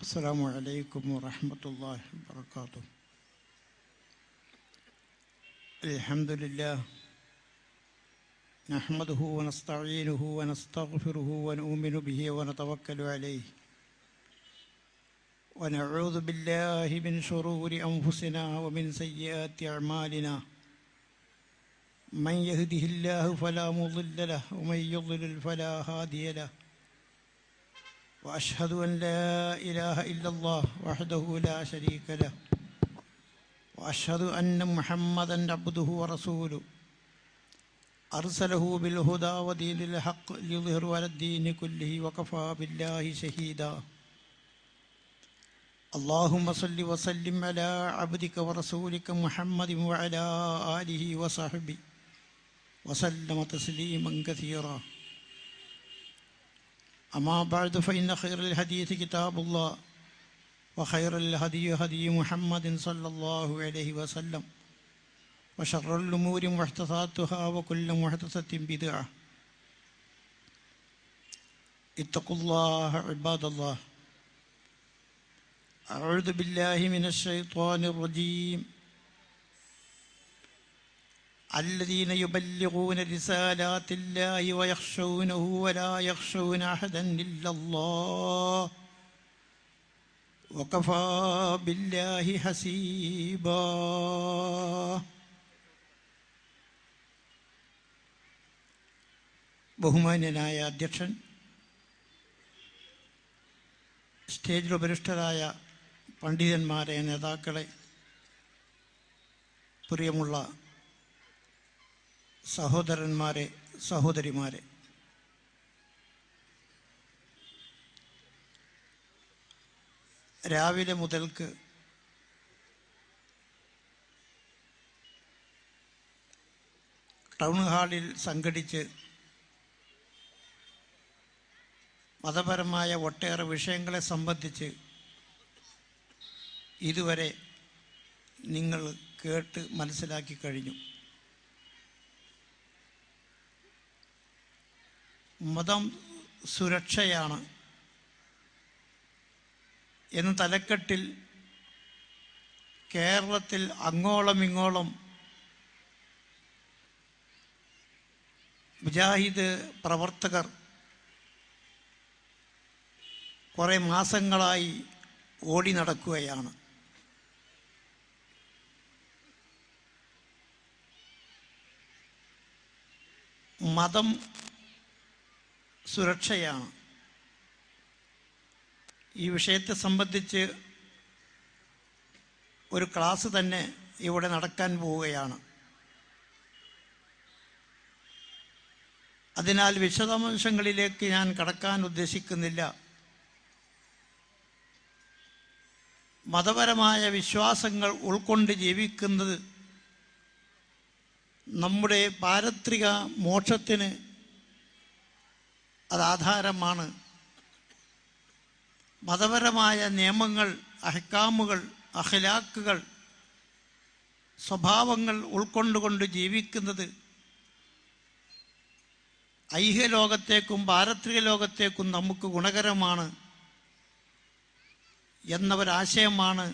السلام عليكم ورحمة الله وبركاته. الحمد لله نحمده ونستعينه ونستغفره ونؤمن به ونتوكل عليه ونعوذ بالله من شرور أنفسنا ومن سيئات أعمالنا من يهده الله فلا مضل له ومن يضلل فلا هادي له وأشهد أن لا إله إلا الله وحده لا شريك له وأشهد أن محمدًا عبده ورسوله أرسله بالهدى ودين الحق ليظهره على الدين كله وكفى بالله شهيدا. اللهم صل وسلم على عبدك ورسولك محمد وعلى آله وصحبه وسلم تسليما كثيرا. أما بعد فإن خير الحديث كتاب الله وخير الهدي هدي محمد صلى الله عليه وسلم وشر الأمور محدثاتها وكل محدثة بدعة. اتقوا الله عباد الله. أعوذ بالله من الشيطان الرجيم. الذين يبلغون رسالات الله ويخشونه ولا يخشون أحدا إلا الله وكفى بالله حسيبا. ബഹുമാന്യനായ അധ്യക്ഷൻ, സ്റ്റേജിൽ ഉപരിഷ്ഠരായ പണ്ഡിതന്മാരെ, നേതാക്കളെ, പ്രിയമുള്ള സഹോദരന്മാരെ, സഹോദരിമാരെ, രാവിലെ മുതൽക്ക് ടൗൺ ഹാളിൽ സംഘടിച്ച് മതപരമായ ഒട്ടേറെ വിഷയങ്ങളെ സംബന്ധിച്ച് ഇതുവരെ നിങ്ങൾ കേട്ട് മനസ്സിലാക്കി കഴിഞ്ഞു. മതം സുരക്ഷയാണ് എന്ന തലക്കെട്ടിൽ കേരളത്തിൽ അങ്ങോളം ഇങ്ങോളം മുജാഹിദ് പ്രവർത്തകർ കുറേ മാസങ്ങളായി ഓടി നടക്കുകയാണ്. മതം സുരക്ഷയാണ്. ഈ വിഷയത്തെ സംബന്ധിച്ച് ഒരു ക്ലാസ് തന്നെ ഇവിടെ നടക്കാൻ പോവുകയാണ്. അതിനാൽ വിശദാംശങ്ങളിലേക്ക് ഞാൻ കടക്കാൻ ഉദ്ദേശിക്കുന്നില്ല. മതപരമായ വിശ്വാസങ്ങൾ ഉൾക്കൊണ്ട് ജീവിക്കുന്നത് നമ്മുടെ പാരത്രിക മോക്ഷത്തിന് അതാധാരമാണ്. മതപരമായ നിയമങ്ങൾ, അഹ്കാമുകൾ, അഖ്ലാഖുകൾ, സ്വഭാവങ്ങൾ ഉൾക്കൊണ്ടുകൊണ്ട് ജീവിക്കുന്നത് ഐഹ്യലോകത്തേക്കും പാരത്രിക ലോകത്തേക്കും നമുക്ക് ഗുണകരമാണ് എന്ന ഒരാശയമാണ്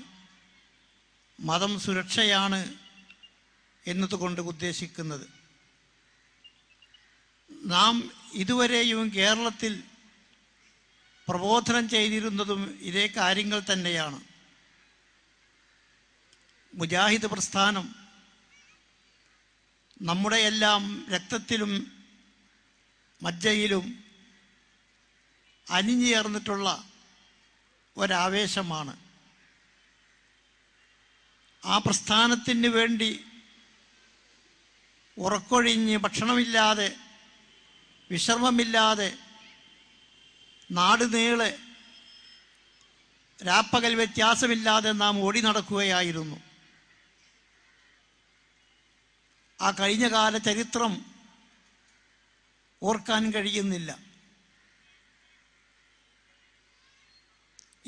മതം സുരക്ഷയാണ് എന്നതുകൊണ്ട് ഉദ്ദേശിക്കുന്നത്. നാം ഇതുവരെയും കേരളത്തിൽ പ്രബോധനം ചെയ്തിരുന്നതും ഇതേ കാര്യങ്ങൾ തന്നെയാണ്. മുജാഹിദ് പ്രസ്ഥാനം നമ്മുടെ എല്ലാം രക്തത്തിലും മജ്ജയിലും അലിഞ്ഞു ചേർന്നിട്ടുള്ള ഒരാവേശമാണ്. ആ പ്രസ്ഥാനത്തിന് വേണ്ടി ഉറക്കൊഴിഞ്ഞ് ഭക്ഷണമില്ലാതെ വിശ്രമമില്ലാതെ നാടുനീളെ രാപ്പകൽ വ്യത്യാസമില്ലാതെ നാം ഓടി നടക്കുകയായിരുന്നു. ആ കഴിഞ്ഞകാല ചരിത്രം ഓർക്കാൻ കഴിയുന്നില്ല.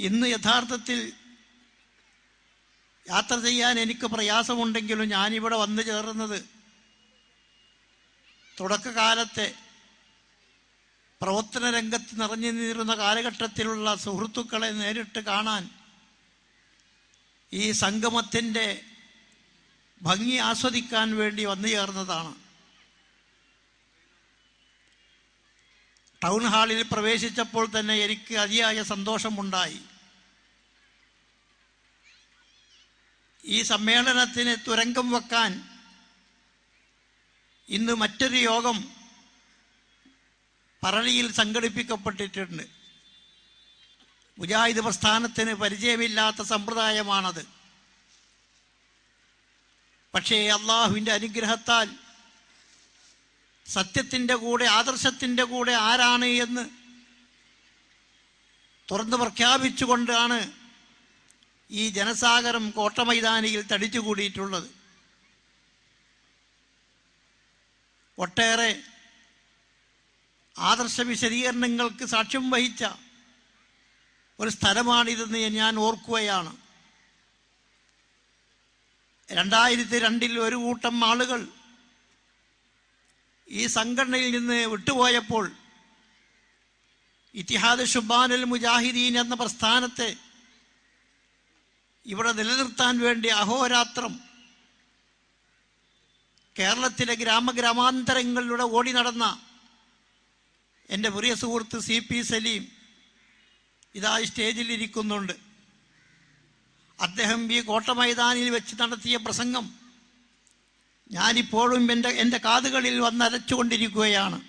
ഇന്ന് യഥാർത്ഥത്തിൽ യാത്ര ചെയ്യാൻ എനിക്ക് പ്രയാസമുണ്ടെങ്കിലും ഞാനിവിടെ വന്നു ചേർന്നത് തുടക്കകാലത്തെ പ്രവർത്തന രംഗത്ത് നിറഞ്ഞു നിന്നിരുന്ന കാലഘട്ടത്തിലുള്ള സുഹൃത്തുക്കളെ നേരിട്ട് കാണാൻ ഈ സംഗമത്തിൻ്റെ ഭംഗി ആസ്വദിക്കാൻ വേണ്ടി വന്നു ചേർന്നതാണ്. ടൗൺ ഹാളിൽ പ്രവേശിച്ചപ്പോൾ തന്നെ എനിക്ക് അതിയായ സന്തോഷമുണ്ടായി. ഈ സമ്മേളനത്തിന് തുരങ്കം വെക്കാൻ ഇന്ന് മറ്റൊരു യോഗം പറളിയിൽ സംഘടിപ്പിക്കപ്പെട്ടിട്ടുണ്ട്. മുജാഹിദ് പ്രസ്ഥാനത്തിന് പരിചയമില്ലാത്ത സമ്പ്രദായമാണത്. പക്ഷേ അള്ളാഹുവിൻ്റെ അനുഗ്രഹത്താൽ സത്യത്തിൻ്റെ കൂടെ ആദർശത്തിൻ്റെ കൂടെ ആരാണ് എന്ന് തുറന്ന് പ്രഖ്യാപിച്ചുകൊണ്ടാണ് ഈ ജനസാഗരം കോട്ടമൈതാനിയിൽ തടിച്ചുകൂടിയിട്ടുള്ളത്. ഒട്ടേറെ ആദർശ വിശദീകരണങ്ങൾക്ക് സാക്ഷ്യം വഹിച്ച ഒരു സ്ഥലമാണിതെന്ന് ഞാൻ ഓർക്കുകയാണ്. 2002 ഒരു കൂട്ടം ആളുകൾ ഈ സംഘടനയിൽ നിന്ന് വിട്ടുപോയപ്പോൾ ഇത്തിഹാദ് ശുബാനുൽ മുജാഹിദീൻ എന്ന പ്രസ്ഥാനത്തെ ഇവിടെ നിലനിർത്താൻ വേണ്ടി അഹോരാത്രം കേരളത്തിലെ ഗ്രാമഗ്രാമാന്തരങ്ങളിലൂടെ ഓടി നടന്ന എൻ്റെ പ്രിയ സുഹൃത്ത് CP സലീം ഇതാ സ്റ്റേജിൽ ഇരിക്കുന്നുണ്ട്. അദ്ദേഹം ഈ കോട്ടമൈതാനിൽ വെച്ച് നടത്തിയ പ്രസംഗം ഞാനിപ്പോഴും എൻ്റെ കാതുകളിൽ വന്നരച്ചുകൊണ്ടിരിക്കുകയാണ്.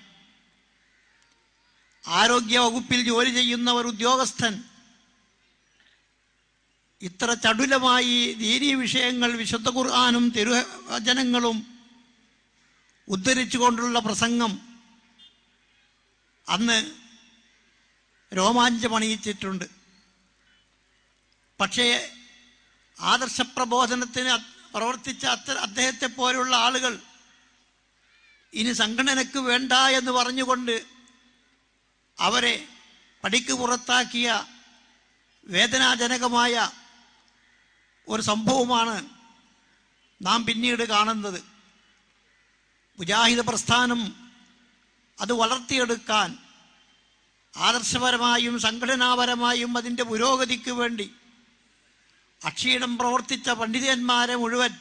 ആരോഗ്യ വകുപ്പിൽ ജോലി ചെയ്യുന്ന ഒരു ഉദ്യോഗസ്ഥൻ ഇത്ര ചടുലമായി ദീനീ വിഷയങ്ങൾ വിശുദ്ധ ഖുർആനും തിരുവചനങ്ങളും ഉദ്ധരിച്ചുകൊണ്ടുള്ള പ്രസംഗം അന്ന് രോമാഞ്ചമണിയിച്ചിട്ടുണ്ട്. പക്ഷേ ആദർശപ്രബോധനത്തിന് പ്രവർത്തിച്ച അദ്ദേഹത്തെ പോലുള്ള ആളുകൾ ഇനി സംഘടനയ്ക്ക് വേണ്ട എന്ന് പറഞ്ഞുകൊണ്ട് അവരെ പടിക്ക് പുറത്താക്കിയ വേദനാജനകമായ ഒരു സംഭവമാണ് നാം പിന്നീട് കാണുന്നത്. മുജാഹിദ് പ്രസ്ഥാനം അത് വളർത്തിയെടുക്കാൻ ആദർശപരമായും സംഘടനാപരമായും അതിൻ്റെ പുരോഗതിക്ക് വേണ്ടി അക്ഷീണം പ്രവർത്തിച്ച പണ്ഡിതന്മാരെ മുഴുവൻ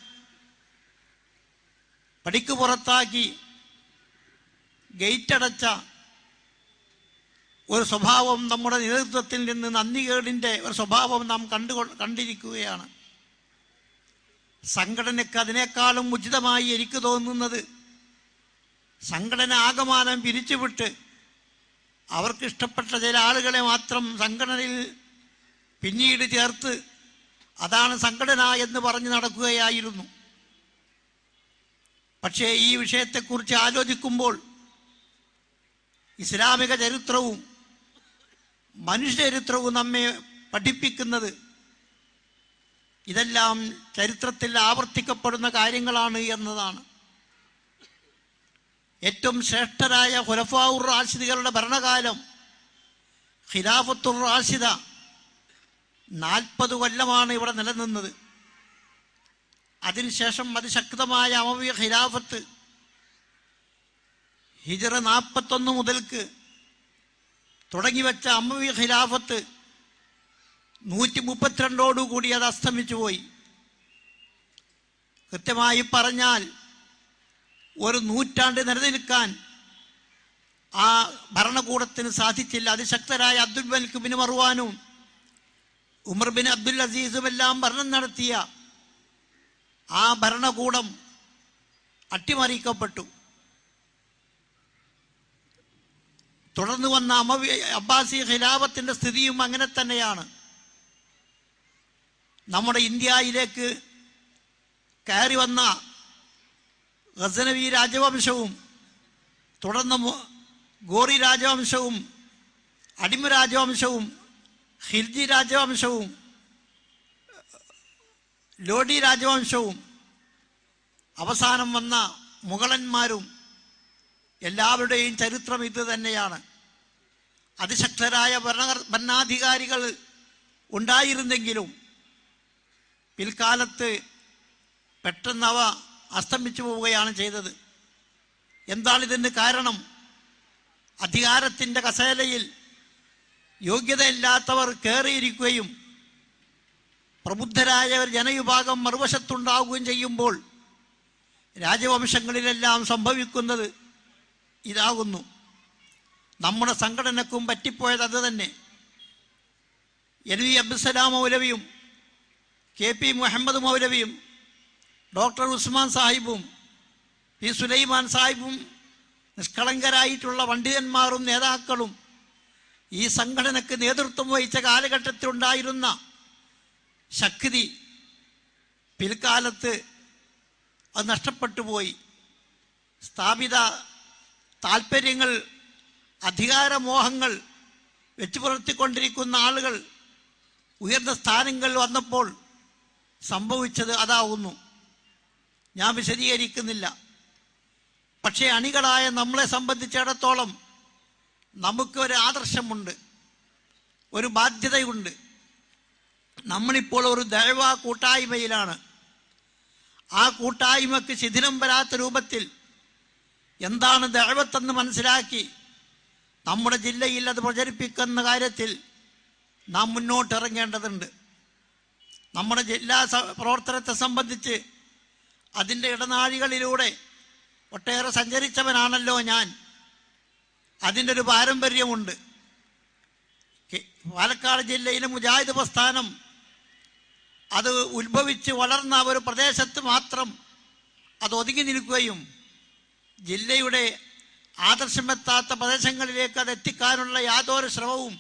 പടിക്ക് പുറത്താക്കി ഗേറ്റടച്ച ഒരു സ്വഭാവം നമ്മുടെ നേതൃത്വത്തിൽ നിന്ന് നന്ദികേടിൻ്റെ ഒരു സ്വഭാവം നാം കണ്ടിരിക്കുകയാണ്. സംഘടനയ്ക്ക് അതിനേക്കാളും ഉചിതമായി എനിക്ക് തോന്നുന്നത് സംഘടന ആകമാനം പിരിച്ചുവിട്ട് അവർക്കിഷ്ടപ്പെട്ട ചില ആളുകളെ മാത്രം സംഘടനയിൽ പിന്നീട് ചേർത്ത് അതാണ് സംഘടന എന്ന് പറഞ്ഞു നടക്കുകയായിരുന്നു. പക്ഷേ ഈ വിഷയത്തെക്കുറിച്ച് ആലോചിക്കുമ്പോൾ ഇസ്ലാമിക ചരിത്രവും മനുഷ്യചരിത്രവും നമ്മെ പഠിപ്പിക്കുന്നത് ഇതെല്ലാം ചരിത്രത്തിൽ ആവർത്തിക്കപ്പെടുന്ന കാര്യങ്ങളാണ് എന്നതാണ്. ഏറ്റവും ശ്രേഷ്ഠരായ ഖുലഫാഉർ റാഷിദുകളുടെ ഭരണകാലം ഖിലാഫത്തുർ റാഷിദ 40 കൊല്ലമാണ് ഇവിടെ നിലനിന്നത്. അതിനുശേഷം അതിശക്തമായ അമവി ഖിലാഫത്ത് ഹിജ്റ 41 മുതൽക്ക് തുടങ്ങിവെച്ച അമവി ഖിലാഫത്ത് 132 അത് അസ്തമിച്ചു പോയി. കൃത്യമായി പറഞ്ഞാൽ ഒരു നൂറ്റാണ്ട് നിലനിൽക്കാൻ ആ ഭരണകൂടത്തിന് സാധിച്ചില്ല. അതിശക്തരായ അബ്ദുൽ മലിക് ബിൻ മർവാനും ഉമർ ബിൻ അബ്ദുൽ അസീസും എല്ലാം ഭരണം നടത്തിയ ആ ഭരണകൂടം അട്ടിമറിക്കപ്പെട്ടു. തുടർന്ന് വന്ന അബ്ബാസി ഖിലാഫത്തിന്റെ സ്ഥിതിയും അങ്ങനെ തന്നെയാണ്. നമ്മുടെ ഇന്ത്യയിലേക്ക് കയറി വന്ന ഗസനവി രാജവംശവും തുടർന്ന് ഗോറി രാജവംശവും അടിമ രാജവംശവും ഖിൽജി രാജവംശവും ലോഡി രാജവംശവും അവസാനം വന്ന മുഗളന്മാരും എല്ലാവരുടെയും ചരിത്രം ഇത് തന്നെയാണ്. അതിശക്തരായ ഭരണാധികാരികൾ ഉണ്ടായിരുന്നെങ്കിലും പിൽക്കാലത്ത് പെട്ടെന്ന് അസ്തമിച്ചു പോവുകയാണ് ചെയ്തത്. എന്താണ് ഇതിന് കാരണം? അധികാരത്തിൻ്റെ കസേരയിൽ യോഗ്യതയില്ലാത്തവർ കയറിയിരിക്കുകയും പ്രബുദ്ധരായ ഒരു ജനവിഭാഗം മറുവശത്തുണ്ടാവുകയും ചെയ്യുമ്പോൾ രാജവംശങ്ങളിലെല്ലാം സംഭവിക്കുന്നത് ഇതാകുന്നു. നമ്മുടെ സംഘടനക്കും പറ്റിപ്പോയത് അത് തന്നെ. NV അബ്ദുസലാം മൗലവിയും KP മുഹമ്മദ് മൗലവിയും ഡോക്ടർ ഉസ്മാൻ സാഹിബും P സുലൈമാൻ സാഹിബും നിഷ്കളങ്കരായിട്ടുള്ള പണ്ഡിതന്മാരും നേതാക്കളും ഈ സംഘടനയ്ക്ക് നേതൃത്വം വഹിച്ച കാലഘട്ടത്തിലുണ്ടായിരുന്ന ശക്തി പിൽക്കാലത്ത് അത് നഷ്ടപ്പെട്ടു പോയി. സ്ഥാപിത താൽപ്പര്യങ്ങൾ, അധികാരമോഹങ്ങൾ വെച്ചു പുലർത്തിക്കൊണ്ടിരിക്കുന്ന ആളുകൾ ഉയർന്ന സ്ഥാനങ്ങൾ വന്നപ്പോൾ സംഭവിച്ചത് അതാവുന്നു. ഞാൻ വിശദീകരിക്കുന്നില്ല. പക്ഷേ അണികളായ നമ്മളെ സംബന്ധിച്ചിടത്തോളം നമുക്ക് ഒരു ആദർശമുണ്ട്, ഒരു ബാധ്യതയുണ്ട്. നമ്മളിപ്പോൾ ഒരു ദഅ്വാ കൂട്ടായ്മയിലാണ്. ആ കൂട്ടായ്മക്ക് ശിഥിലം വരാത്ത രൂപത്തിൽ എന്താണ് ദഅ്വത്തെന്ന് മനസ്സിലാക്കി നമ്മുടെ ജില്ലയിൽ അത് പ്രചരിപ്പിക്കുന്ന കാര്യത്തിൽ നാം മുന്നോട്ടിറങ്ങേണ്ടതുണ്ട്. നമ്മുടെ ജില്ലാ പ്രവർത്തനത്തെ സംബന്ധിച്ച് അതിൻ്റെ ഇടനാഴികളിലൂടെ ഒട്ടേറെ സഞ്ചരിച്ചവനാണല്ലോ ഞാൻ. അതിൻ്റെ ഒരു പാരമ്പര്യമുണ്ട്. പാലക്കാട് ജില്ലയിലെ മുജാഹിദ് പ്രസ്ഥാനം അത് ഉത്ഭവിച്ച് വളർന്ന ഒരു പ്രദേശത്ത് മാത്രം അത് ഒതുങ്ങി നിൽക്കുകയും ജില്ലയുടെ ആദർശമെത്താത്ത പ്രദേശങ്ങളിലേക്ക് അത് എത്തിക്കാനുള്ള യാതൊരു ശ്രമവും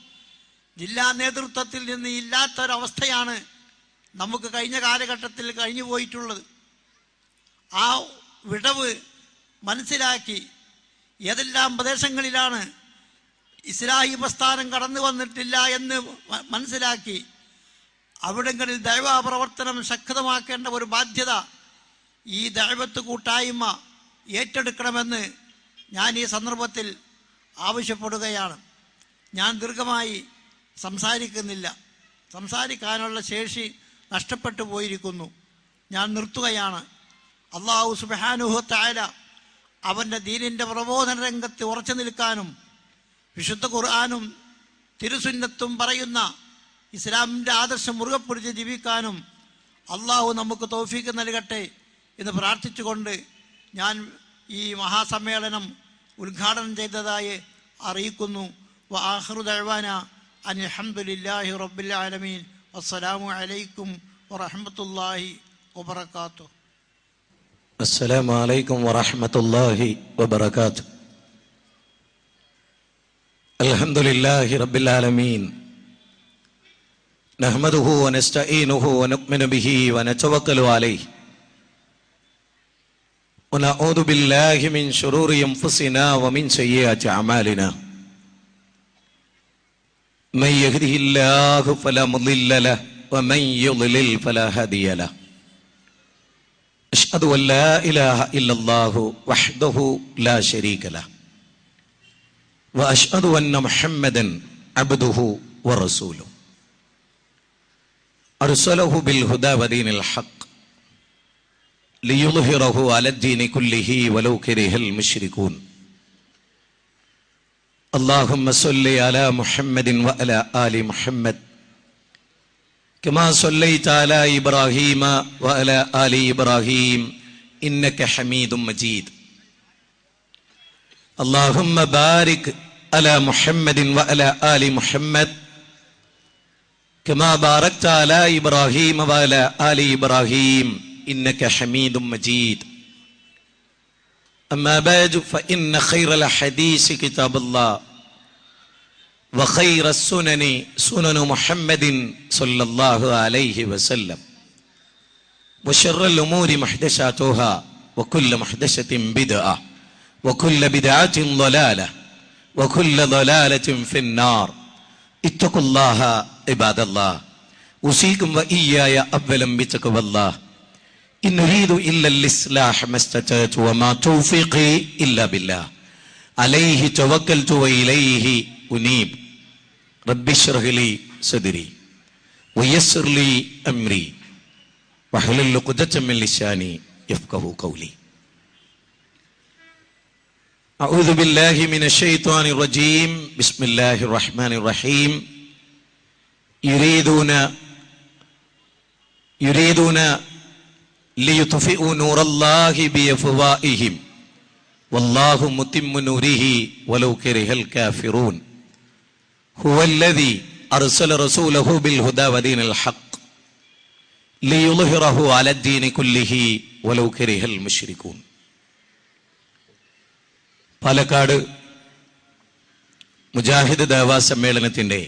ജില്ലാ നേതൃത്വത്തിൽ നിന്ന് ഇല്ലാത്തൊരവസ്ഥയാണ് നമുക്ക് കഴിഞ്ഞ കാലഘട്ടത്തിൽ കഴിഞ്ഞു പോയിട്ടുള്ളത്. ആ വിടവ് മനസ്സിലാക്കി ഏതെല്ലാം പ്രദേശങ്ങളിലാണ് ഇസ്ലാഹി പ്രസ്ഥാനം കടന്നു വന്നിട്ടില്ല എന്ന് മനസ്സിലാക്കി അവിടങ്ങളിൽ ദഅ്വാ പ്രവർത്തനം ശക്തമാക്കേണ്ട ഒരു ബാധ്യത ഈ ദഅ്വത്ത് കൂട്ടായ്മ ഏറ്റെടുക്കണമെന്ന് ഞാൻ ഈ സന്ദർഭത്തിൽ ആവശ്യപ്പെടുകയാണ്. ഞാൻ ദീർഘമായി സംസാരിക്കുന്നില്ല. സംസാരിക്കാനുള്ള ശേഷി നഷ്ടപ്പെട്ടു പോയിരിക്കുന്നു. ഞാൻ നിർത്തുകയാണ്. അല്ലാഹു സുബ്ഹാനഹു വ തആല അവൻ്റെ ദീനിൻ്റെ പ്രബോധന രംഗത്ത് ഉറച്ചു നിൽക്കാനും വിശുദ്ധ ഖുർആനും തിരുസുന്നത്തും പറയുന്ന ഇസ്ലാമിൻ്റെ ആദർശം മുറുകെ പിടിച്ച് ജീവിക്കാനും അള്ളാഹു നമുക്ക് തൗഫീഖ് നൽകട്ടെ എന്ന് പ്രാർത്ഥിച്ചുകൊണ്ട് ഞാൻ ഈ മഹാസമ്മേളനം ഉദ്ഘാടനം ചെയ്തതായി അറിയിക്കുന്നു. വ ആഖിറു ദഅ്വാന അനിൽ ഹംദുലില്ലാഹി റബ്ബിൽ ആലമീൻ. അസ്സലാമു അലൈക്കും വറഹ്മത്തുള്ളാഹി വബറകാതുഹു. السلام عليكم ورحمة الله وبركاته. الحمد لله رب العالمين، نحمده ونستعينه ونؤمن به ونتوكل عليه، ونعوذ بالله من شرور أنفسنا ومن سيئات أعمالنا. من يهده الله فلا مضل له ومن يضلل فلا هادي له. أشهد أن لا إله إلا الله وحده لا شريك له، وأشهد أن محمدا عبده ورسوله، أرسله بالهدى ودين الحق ليظهره على الدين كله ولو كره المشركون. اللهم صل على محمد وعلى آل محمد كما صليت على إبراهيم وعلى آل إبراهيم إنك حميد مجيد. اللهم بارك على محمد وعلى آل محمد كما باركت على إبراهيم وعلى آل إبراهيم إنك حميد مجيد. أما بعد فإن خير الحديث كتاب الله، وخير السنن سنن محمد صلى الله عليه وسلم، وشر الأمور محدثاتها وكل محدثة بدعة وكل بدعة ضلالة وكل ضلالة في النار. اتقوا الله عباد الله، أوصيكم وإياي أولا بتقوى الله. إن نريد إلا الإصلاح ما استطعت وما توفيقي إلا بالله، عليه توكلت وإليه أنيب. رب اشرح لي صدري ويسر لي أمري واحلل عقدة من لساني يفقهوا قولي. أعوذ بالله من الشيطان الرجيم بسم الله الرحمن الرحيم يريدون ليطفئوا نور الله بأفواههم والله متم نوره ولو كره الكافرون هو الذي أرسل رسوله بالهدى ودين الحق ليظهره على الدين كله ولو كره المشركون. പാലക്കാട് മുജാഹിദ് ദഅവാ സമ്മേളനത്തിന്റെ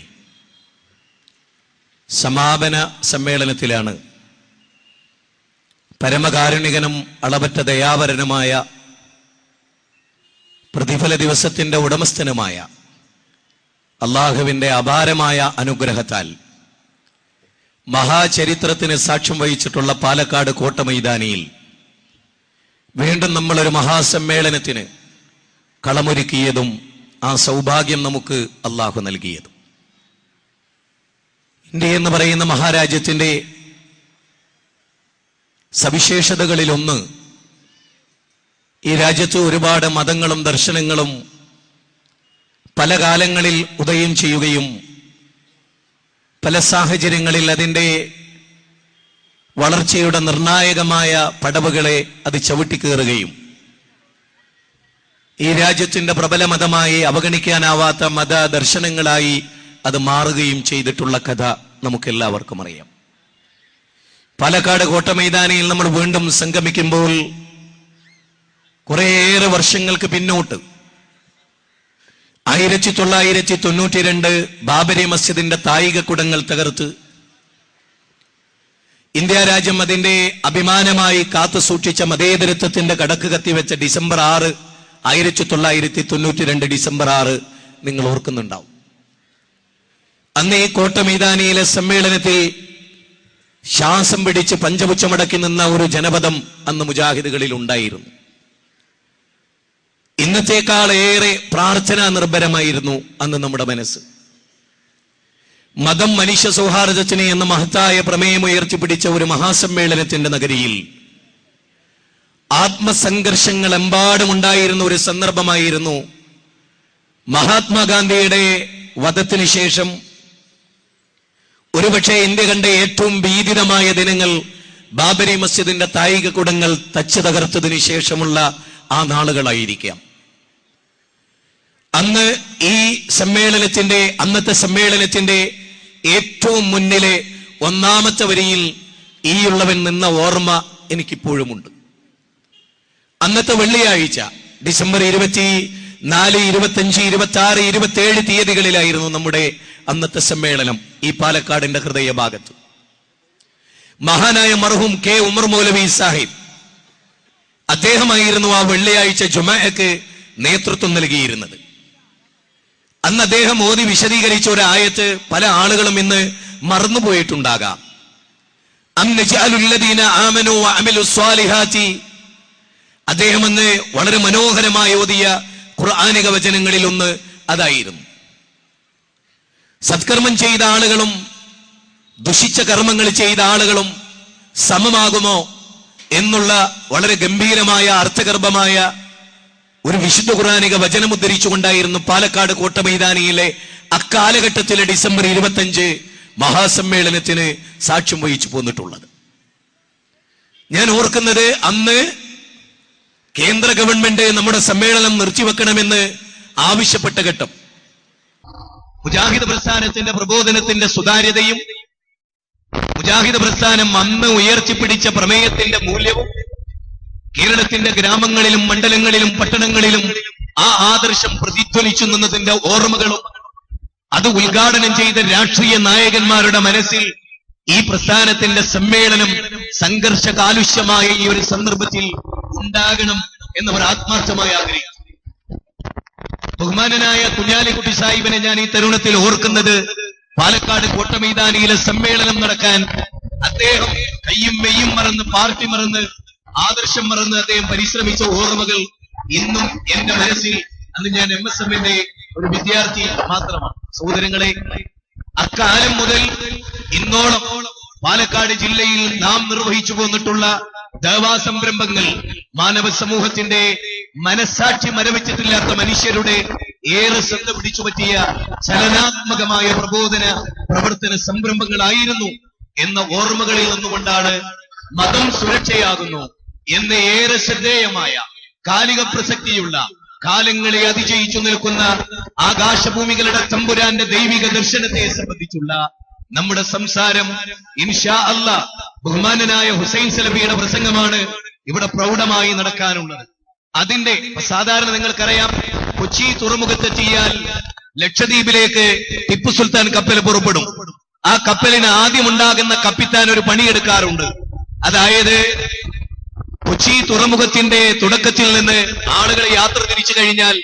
സമാപന സമ്മേളനത്തിലാണ് പരമകാരുണികനും അളവറ്റ ദയാവരനുമായ പ്രതിഫല ദിവസത്തിന്റെ ഉടമസ്ഥനുമായ അള്ളാഹുവിന്റെ അപാരമായ അനുഗ്രഹത്താൽ മഹാചരിത്രത്തിന് സാക്ഷ്യം വഹിച്ചിട്ടുള്ള പാലക്കാട് കോട്ട മൈതാനിയിൽ വീണ്ടും നമ്മളൊരു മഹാസമ്മേളനത്തിന് കളമൊരുക്കിയതും ആ സൗഭാഗ്യം നമുക്ക് അള്ളാഹു നൽകിയതും. ഇന്ത്യ എന്ന് പറയുന്ന മഹാരാജ്യത്തിന്റെ സവിശേഷതകളിലൊന്ന്, ഈ രാജ്യത്ത് ഒരുപാട് മതങ്ങളും ദർശനങ്ങളും പല കാലങ്ങളിൽ ഉദയം ചെയ്യുകയും പല സാഹചര്യങ്ങളിൽ അതിൻ്റെ വളർച്ചയുടെ നിർണായകമായ പടവുകളെ അത് ചവിട്ടിക്കേറുകയും ഈ രാജ്യത്തിന്റെ പ്രബല മതമായി അവഗണിക്കാനാവാത്ത മത ദർശനങ്ങളായി അത് മാറുകയും ചെയ്തിട്ടുള്ള കഥ നമുക്കെല്ലാവർക്കും അറിയാം. പാലക്കാട് കോട്ട മൈതാനിയിൽ നമ്മൾ വീണ്ടും സംഗമിക്കുമ്പോൾ കുറേയേറെ വർഷങ്ങൾക്ക് പിന്നോട്ട് 1992 ബാബരി മസ്ജിദിന്റെ താഴികക്കുടങ്ങൾ തകർത്ത് ഇന്ത്യ രാജ്യം അതിന്റെ അഭിമാനമായി കാത്തു സൂക്ഷിച്ച മതേതരത്വത്തിന്റെ കടക്ക് കത്തിവെച്ച ഡിസംബർ 6, 1992 ഡിസംബർ 6 നിങ്ങൾ ഓർക്കുന്നുണ്ടാവും. അന്ന് ഈ കോട്ട മൈതാനിയിലെ സമ്മേളനത്തിൽ ശ്വാസം പിടിച്ച് പഞ്ചപുച്ഛമടക്കി നിന്ന ഒരു ജനപദം അന്ന് മുജാഹിദുകളിൽ ഉണ്ടായിരുന്നു. ഇന്നത്തേക്കാൾ ഏറെ പ്രാർത്ഥനാ നിർഭരമായിരുന്നു അന്ന് നമ്മുടെ മനസ്സ്. മതം മനുഷ്യ സൗഹാർദ്ദത്തിന് എന്ന മഹത്തായ പ്രമേയം ഉയർത്തിപ്പിടിച്ച ഒരു മഹാസമ്മേളനത്തിന്റെ നഗരിയിൽ ആത്മസംഘർഷങ്ങൾ എമ്പാടുമുണ്ടായിരുന്ന ഒരു സന്ദർഭമായിരുന്നു മഹാത്മാഗാന്ധിയുടെ വധത്തിന് ശേഷം. ഒരുപക്ഷെ ഇന്ത്യ കണ്ട ഏറ്റവും ഭീതിതമായ ദിനങ്ങൾ ബാബരി മസ്ജിദിന്റെ താഴികക്കുടങ്ങൾ തച്ചു തകർത്തതിന് ശേഷമുള്ള ആ നാളുകളായിരിക്കാം. അന്ന് ഈ അന്നത്തെ സമ്മേളനത്തിന്റെ ഏറ്റവും മുന്നിലെ ഒന്നാമത്തെ വരിയിൽ ഈ ഉള്ളവൻ നിന്ന ഓർമ്മ എനിക്കിപ്പോഴുമുണ്ട്. അന്നത്തെ വെള്ളിയാഴ്ച ഡിസംബർ 24, 25, 26, 27 തീയതികളിലായിരുന്നു നമ്മുടെ അന്നത്തെ സമ്മേളനം ഈ പാലക്കാടിന്റെ ഹൃദയഭാഗത്ത്. മഹാനായ മർഹൂം കെ ഉമർ മൗലവി സാഹിബ്, അദ്ദേഹമായിരുന്നു ആ വെള്ളിയാഴ്ച ജുമഅക്ക് നേതൃത്വം നൽകിയിരുന്നത്. അന്ന് അദ്ദേഹം ഓതി വിശദീകരിച്ച ഒരു ആയത്ത് പല ആളുകളും ഇന്ന് മറന്നുപോയിട്ടുണ്ടാകാം. അദ്ദേഹം അന്ന് വളരെ മനോഹരമായി ഓതിയ ഖുർആനിക വചനങ്ങളിൽ ഒന്ന് അതായിരുന്നു. സത്കർമ്മം ചെയ്ത ആളുകളും ദുഷിച്ച കർമ്മങ്ങൾ ചെയ്ത ആളുകളും സമമാകുമോ എന്നുള്ള വളരെ ഗംഭീരമായ അർത്ഥഗർഭമായ ഒരു വിശുദ്ധ ഖുർആനിക വചനം ഉദ്ധരിച്ചുകൊണ്ടായിരുന്നു പാലക്കാട് കോട്ട മൈതാനിയിലെ അക്കാലഘട്ടത്തിലെ ഡിസംബർ 25 മഹാസമ്മേളനത്തിന് സാക്ഷ്യം വഹിച്ചു പോന്നിട്ടുള്ളത്. ഞാൻ ഓർക്കുന്നത് അന്ന് കേന്ദ്ര ഗവൺമെന്റ് നമ്മുടെ സമ്മേളനം നിർത്തിവെക്കണമെന്ന് ആവശ്യപ്പെട്ട ഘട്ടം. മുജാഹിദ് പ്രസ്ഥാനത്തിന്റെ പ്രബോധനത്തിന്റെ സുതാര്യതയും മുജാഹിദ് പ്രസ്ഥാനം അന്ന് ഉയർത്തിപ്പിടിച്ച പ്രമേയത്തിന്റെ മൂല്യവും കേരളത്തിന്റെ ഗ്രാമങ്ങളിലും മണ്ഡലങ്ങളിലും പട്ടണങ്ങളിലും ആ ആദർശം പ്രതിധ്വനിച്ചു നിന്നതിന്റെ ഓർമ്മകളും അത് ഉദ്ഘാടനം ചെയ്ത രാഷ്ട്രീയ നായകന്മാരുടെ മനസ്സിൽ ഈ പ്രസ്ഥാനത്തിന്റെ സമ്മേളനം സംഘർഷ കാലുഷ്യമായ ഈ ഒരു സന്ദർഭത്തിൽ ഉണ്ടാകണം എന്നവർ ആത്മാർത്ഥമായി ആഗ്രഹിച്ചു. ബഹുമാനനായ കുഞ്ഞാലിക്കുട്ടി സാഹിബിനെ ഞാൻ ഈ തരുണത്തിൽ ഓർക്കുന്നത് പാലക്കാട് കോട്ട മൈതാനിയിലെ സമ്മേളനം നടക്കാൻ അദ്ദേഹം കയ്യും മെയ്യും മറന്ന് പാർട്ടി മറന്ന് ആദർശം മറന്ന് അദ്ദേഹം പരിശ്രമിച്ച ഓർമ്മകൾ ഇന്നും എന്റെ മനസ്സിൽ. അന്ന് ഞാൻ MSMന്റെ ഒരു വിദ്യാർത്ഥി മാത്രമാണ്. സഹോദരങ്ങളെ, അക്കാലം മുതൽ ഇന്നോളം പാലക്കാട് ജില്ലയിൽ നാം നിർവഹിച്ചു പോന്നിട്ടുള്ള ദഅവാ സംരംഭങ്ങൾ മാനവ സമൂഹത്തിന്റെ മനസാക്ഷി മരവിച്ചിട്ടില്ലാത്ത മനുഷ്യരുടെ ഏറെ ശ്രദ്ധ പിടിച്ചു പറ്റിയ ചലനാത്മകമായ പ്രബോധന പ്രവർത്തന സംരംഭങ്ങളായിരുന്നു എന്ന ഓർമ്മകളിൽ നിന്നുകൊണ്ടാണ് മതം സുരക്ഷയാകുന്നു എന്ന ഏറെ ശ്രദ്ധേയമായ കാലിക പ്രസക്തിയുള്ള കാലങ്ങളെ അതിജയിച്ചു നിൽക്കുന്ന ആകാശഭൂമികളുടെ തമ്പുരാന്റെ ദൈവിക ദർശനത്തെ സംബന്ധിച്ചുള്ള നമ്മുടെ സംസാരം ഇൻഷാ അല്ലാഹ് ബഹുമാനനായ ഹുസൈൻ സലഫിയുടെ പ്രസംഗമാണ് ഇവിടെ പ്രൗഢമായി നടക്കാനുള്ളത്. അതിന്റെ സാധാരണ നിങ്ങൾക്കറിയാം, കൊച്ചി തുറമുഖത്തെത്തിയാൽ ലക്ഷദ്വീപിലേക്ക് ടിപ്പു സുൽത്താൻ കപ്പൽ പുറപ്പെടും. ആ കപ്പലിന് ആദ്യമുണ്ടാകുന്ന കപ്പിത്താൻ ഒരു പണിയെടുക്കാറുണ്ട്. അതായത് കൊച്ചി തുറമുഖത്തിന്റെ തുടക്കത്തിൽ നിന്ന് ആളുകൾ യാത്ര തിരിച്ചു കഴിഞ്ഞാൽ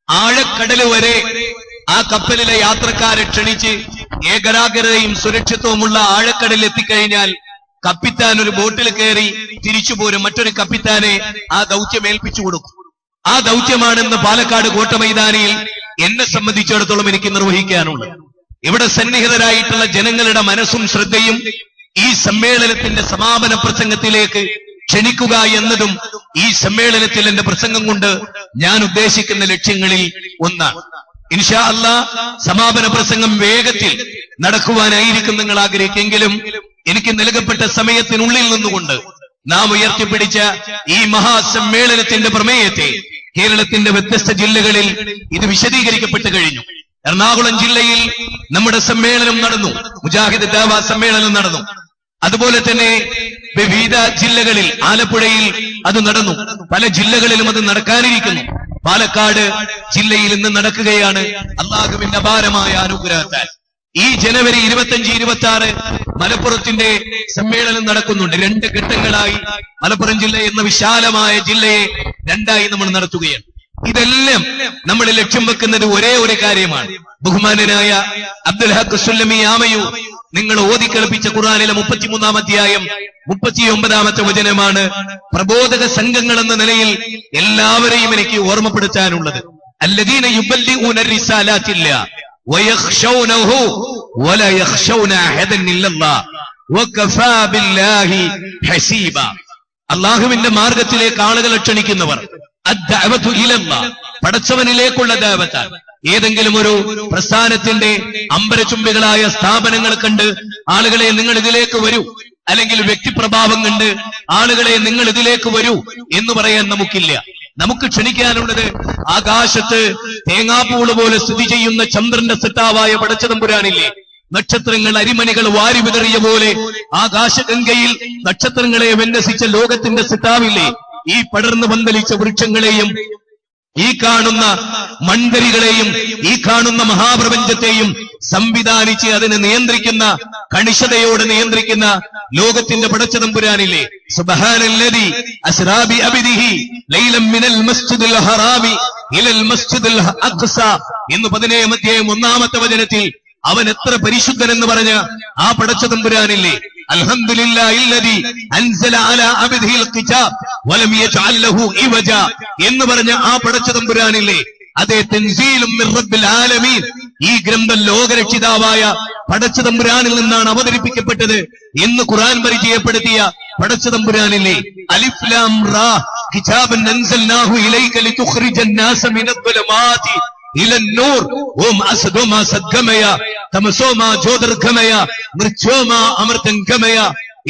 ആഴക്കടല് വരെ ആ കപ്പലിലെ യാത്രക്കാരെ ക്ഷണിച്ച് ഏകരാഗ്രതയും സുരക്ഷിതവുമുള്ള ആഴക്കടലിൽ എത്തിക്കഴിഞ്ഞാൽ കപ്പിത്താൻ ഒരു ബോട്ടിൽ കയറി തിരിച്ചു പോരും. മറ്റൊരു കപ്പിത്താനെ ആ ദൗത്യം ഏൽപ്പിച്ചു കൊടുക്കും. ആ ദൗത്യമാണെന്ന് പാലക്കാട് കോട്ട മൈതാനിയിൽ എന്നെ സംബന്ധിച്ചിടത്തോളം എനിക്ക് നിർവഹിക്കാനുള്ളത്. ഇവിടെ സന്നിഹിതരായിട്ടുള്ള ജനങ്ങളുടെ മനസ്സും ശ്രദ്ധയും ഈ സമ്മേളനത്തിന്റെ സമാപന പ്രസംഗത്തിലേക്ക് ക്ഷണിക്കുക എന്നതും ഈ സമ്മേളനത്തിൽ എന്റെ പ്രസംഗം കൊണ്ട് ഞാൻ ഉദ്ദേശിക്കുന്ന ലക്ഷ്യങ്ങളിൽ ഒന്നാണ്. ഇൻഷാ അല്ലാഹ് സമാപന പ്രസംഗം വേഗത്തിൽ നടക്കുവാനായിരിക്കും നിങ്ങൾ ആഗ്രഹിക്കെങ്കിലും എനിക്ക് നൽകപ്പെട്ട സമയത്തിനുള്ളിൽ നിന്നുകൊണ്ട് നാം ഉയർത്തിപ്പിടിച്ച ഈ മഹാസമ്മേളനത്തിന്റെ പ്രമേയത്തെ കേരളത്തിന്റെ വ്യത്യസ്ത ജില്ലകളിൽ ഇത് വിശദീകരിക്കപ്പെട്ടു കഴിഞ്ഞു. എറണാകുളം ജില്ലയിൽ നമ്മുടെ സമ്മേളനം നടന്നു, മുജാഹിദ് ദഅവ സമ്മേളനം നടന്നു. അതുപോലെ തന്നെ വിവിധ ജില്ലകളിൽ, ആലപ്പുഴയിൽ അത് നടന്നു. പല ജില്ലകളിലും അത് നടക്കാനിരിക്കുന്നു. പാലക്കാട് ജില്ലയിൽ ഇന്ന് നടക്കുകയാണ് അല്ലാഹുവിന്റെ അപാരമായ അനുഗ്രഹത്താൽ. ഈ ജനുവരി 25-26 മലപ്പുറത്തിന്റെ സമ്മേളനം നടക്കുന്നുണ്ട്. 2 ഘട്ടങ്ങളായി മലപ്പുറം ജില്ല എന്ന വിശാലമായ ജില്ലയെ 2ആയി നമ്മൾ നടത്തുകയാണ്. ഇതെല്ലാം നമ്മൾ ലക്ഷ്യം വെക്കുന്നത് ഒരേ ഒരു കാര്യമാണ്. ബഹുമാനനായ അബ്ദുൽ ഹഖ് സുല്ലമി ആമയൂർ നിങ്ങൾ ഓതിക്കേൾപ്പിച്ച ഖുർആനിലെ 33-ാം അധ്യായം 39-ാമത്തെ വചനമാണ് പ്രബോധക സംഘങ്ങൾ എന്ന നിലയിൽ എല്ലാവരെയും എനിക്ക് ഓർമ്മപ്പെടുത്താനുള്ളത്. അല്ലദീന യുബല്ലിഊന റിസാലാത്തില്ലാഹ് വയഖ്ശൗനഹു വലാ യഖ്ശൗന അഹദൻ ഇല്ലല്ലാഹ് വകഫാ ബില്ലാഹി ഹസീബ. അല്ലാഹുവിന്റെ മാർഗത്തിലേക്ക് ആളുകളെ ക്ഷണിക്കുന്നവർ, അദ്ദഅവതു ഇലല്ലാഹ്, പടച്ചവനിലേക്കുള്ള ദഅവത്താണ്. ഏതെങ്കിലും ഒരു പ്രസ്ഥാനത്തിന്റെ അമ്പരചുംബികളായ സ്ഥാപനങ്ങൾ കണ്ട് ആളുകളെ നിങ്ങൾ ഇതിലേക്ക് വരൂ, അല്ലെങ്കിൽ വ്യക്തിപ്രഭാവം കണ്ട് ആളുകളെ നിങ്ങൾ ഇതിലേക്ക് വരൂ എന്ന് പറയാൻ നമുക്കില്ല. നമുക്ക് ക്ഷണിക്കാനുള്ളത് ആകാശത്ത് തേങ്ങാപ്പൂള് പോലെ സ്ഥിതി ചെയ്യുന്ന ചന്ദ്രന്റെ സിട്ടാവായ പടച്ചതമ്പുരാനില്ലേ, നക്ഷത്രങ്ങൾ അരിമണികൾ വാരി വിതറിയ പോലെ ആകാശഗംഗയിൽ നക്ഷത്രങ്ങളെ വിന്യസിച്ച ലോകത്തിന്റെ സിട്ടാവില്ലേ, ഈ പടർന്നു പന്തലിച്ച വൃക്ഷങ്ങളെയും ഈ കാണുന്ന മൺതരികളെയും ഈ കാണുന്ന മഹാപ്രപഞ്ചത്തെയും സംവിധാനിച്ച് അതിനെ നിയന്ത്രിക്കുന്ന, കണിശതയോട് നിയന്ത്രിക്കുന്ന ലോകത്തിന്റെ പടച്ചതമ്പുരാനില്ലേ. സുബ്ഹാനല്ലദി അസ്റാ ബി അബ്ദിഹി ലൈലൻ മിനൽ മസ്ജിദിൽ ഹറാമി ഇലൽ മസ്ജിദിൽ അഖ്സ എന്ന് 17-ാം അധ്യായം 1-ാമത്തെ വചനത്തിൽ അവൻ എത്ര പരിശുദ്ധനെന്ന് പറഞ്ഞ ആ പടച്ചതമ്പുരാനില്ലേ. അൽഹംദുലില്ലാഹില്ലദി അൻസല അലാ അബ്ദിഹിൽ കിതാബ് വലം യജഅൽ ലഹു ഇവജ എന്ന് പറഞ്ഞ ആ പടച്ചതമ്പുരാനില്ലേ. അതേ തൻസീലും മിർ റബ്ബിൽ ആലമീൻ, ഈ ഗ്രന്ഥം ലോകരക്ഷിതാവായ പടച്ചതമ്പുരാനിൽ നിന്നാണ് അവതരിപ്പിക്കപ്പെട്ടത് എന്ന് ഖുർആൻ പരിചയപ്പെടുത്തിയ പടച്ചതമ്പുരാനില്ലേ. അലിഫ് ലാം റാ കിതാബൻ അൻസൽനാഹു ഇലൈക ലിതുഖ്രിജൻ നാസ മിനദ്ദുലമാതി ഇലൻ നൂർ ഓം അസദോമാ സദ്ഗമയ തമസോമാ ജ്യോതിർഗമയ മൃത്യോമാ അമൃതംഗമയ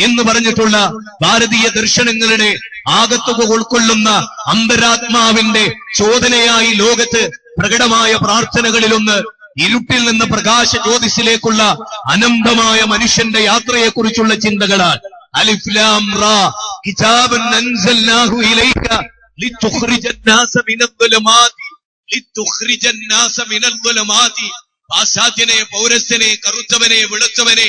എന്ന് പറഞ്ഞിട്ടുള്ള ഭാരതീയ ദർശനങ്ങളുടെ ആകത്തുക ഉൾക്കൊള്ളുന്ന അന്തരാത്മാവിന്റെ ചോദനയായി ലോകത്ത് പ്രകടമായ പ്രാർത്ഥനകളിലൊന്ന് ഇരുട്ടിൽ നിന്ന് പ്രകാശ ജ്യോതിസിലേക്കുള്ള അനന്തമായ മനുഷ്യന്റെ യാത്രയെക്കുറിച്ചുള്ള ചിന്തകളാണ്. അലിഫ് ലാം റാ കിതാബൻ അൻസൽനാഹു ഇലൈക ലിതുഖ്രിജൻ നാസ മിനദ്ദുലമാതി ലിതുഖ്രിജൻ നാസ മിനദ്ദുലമാതി. പാശ്ചാത്യനെ, പൗരസ്ത്യനെ, കറുത്തവനെ, വെളുത്തവനെ,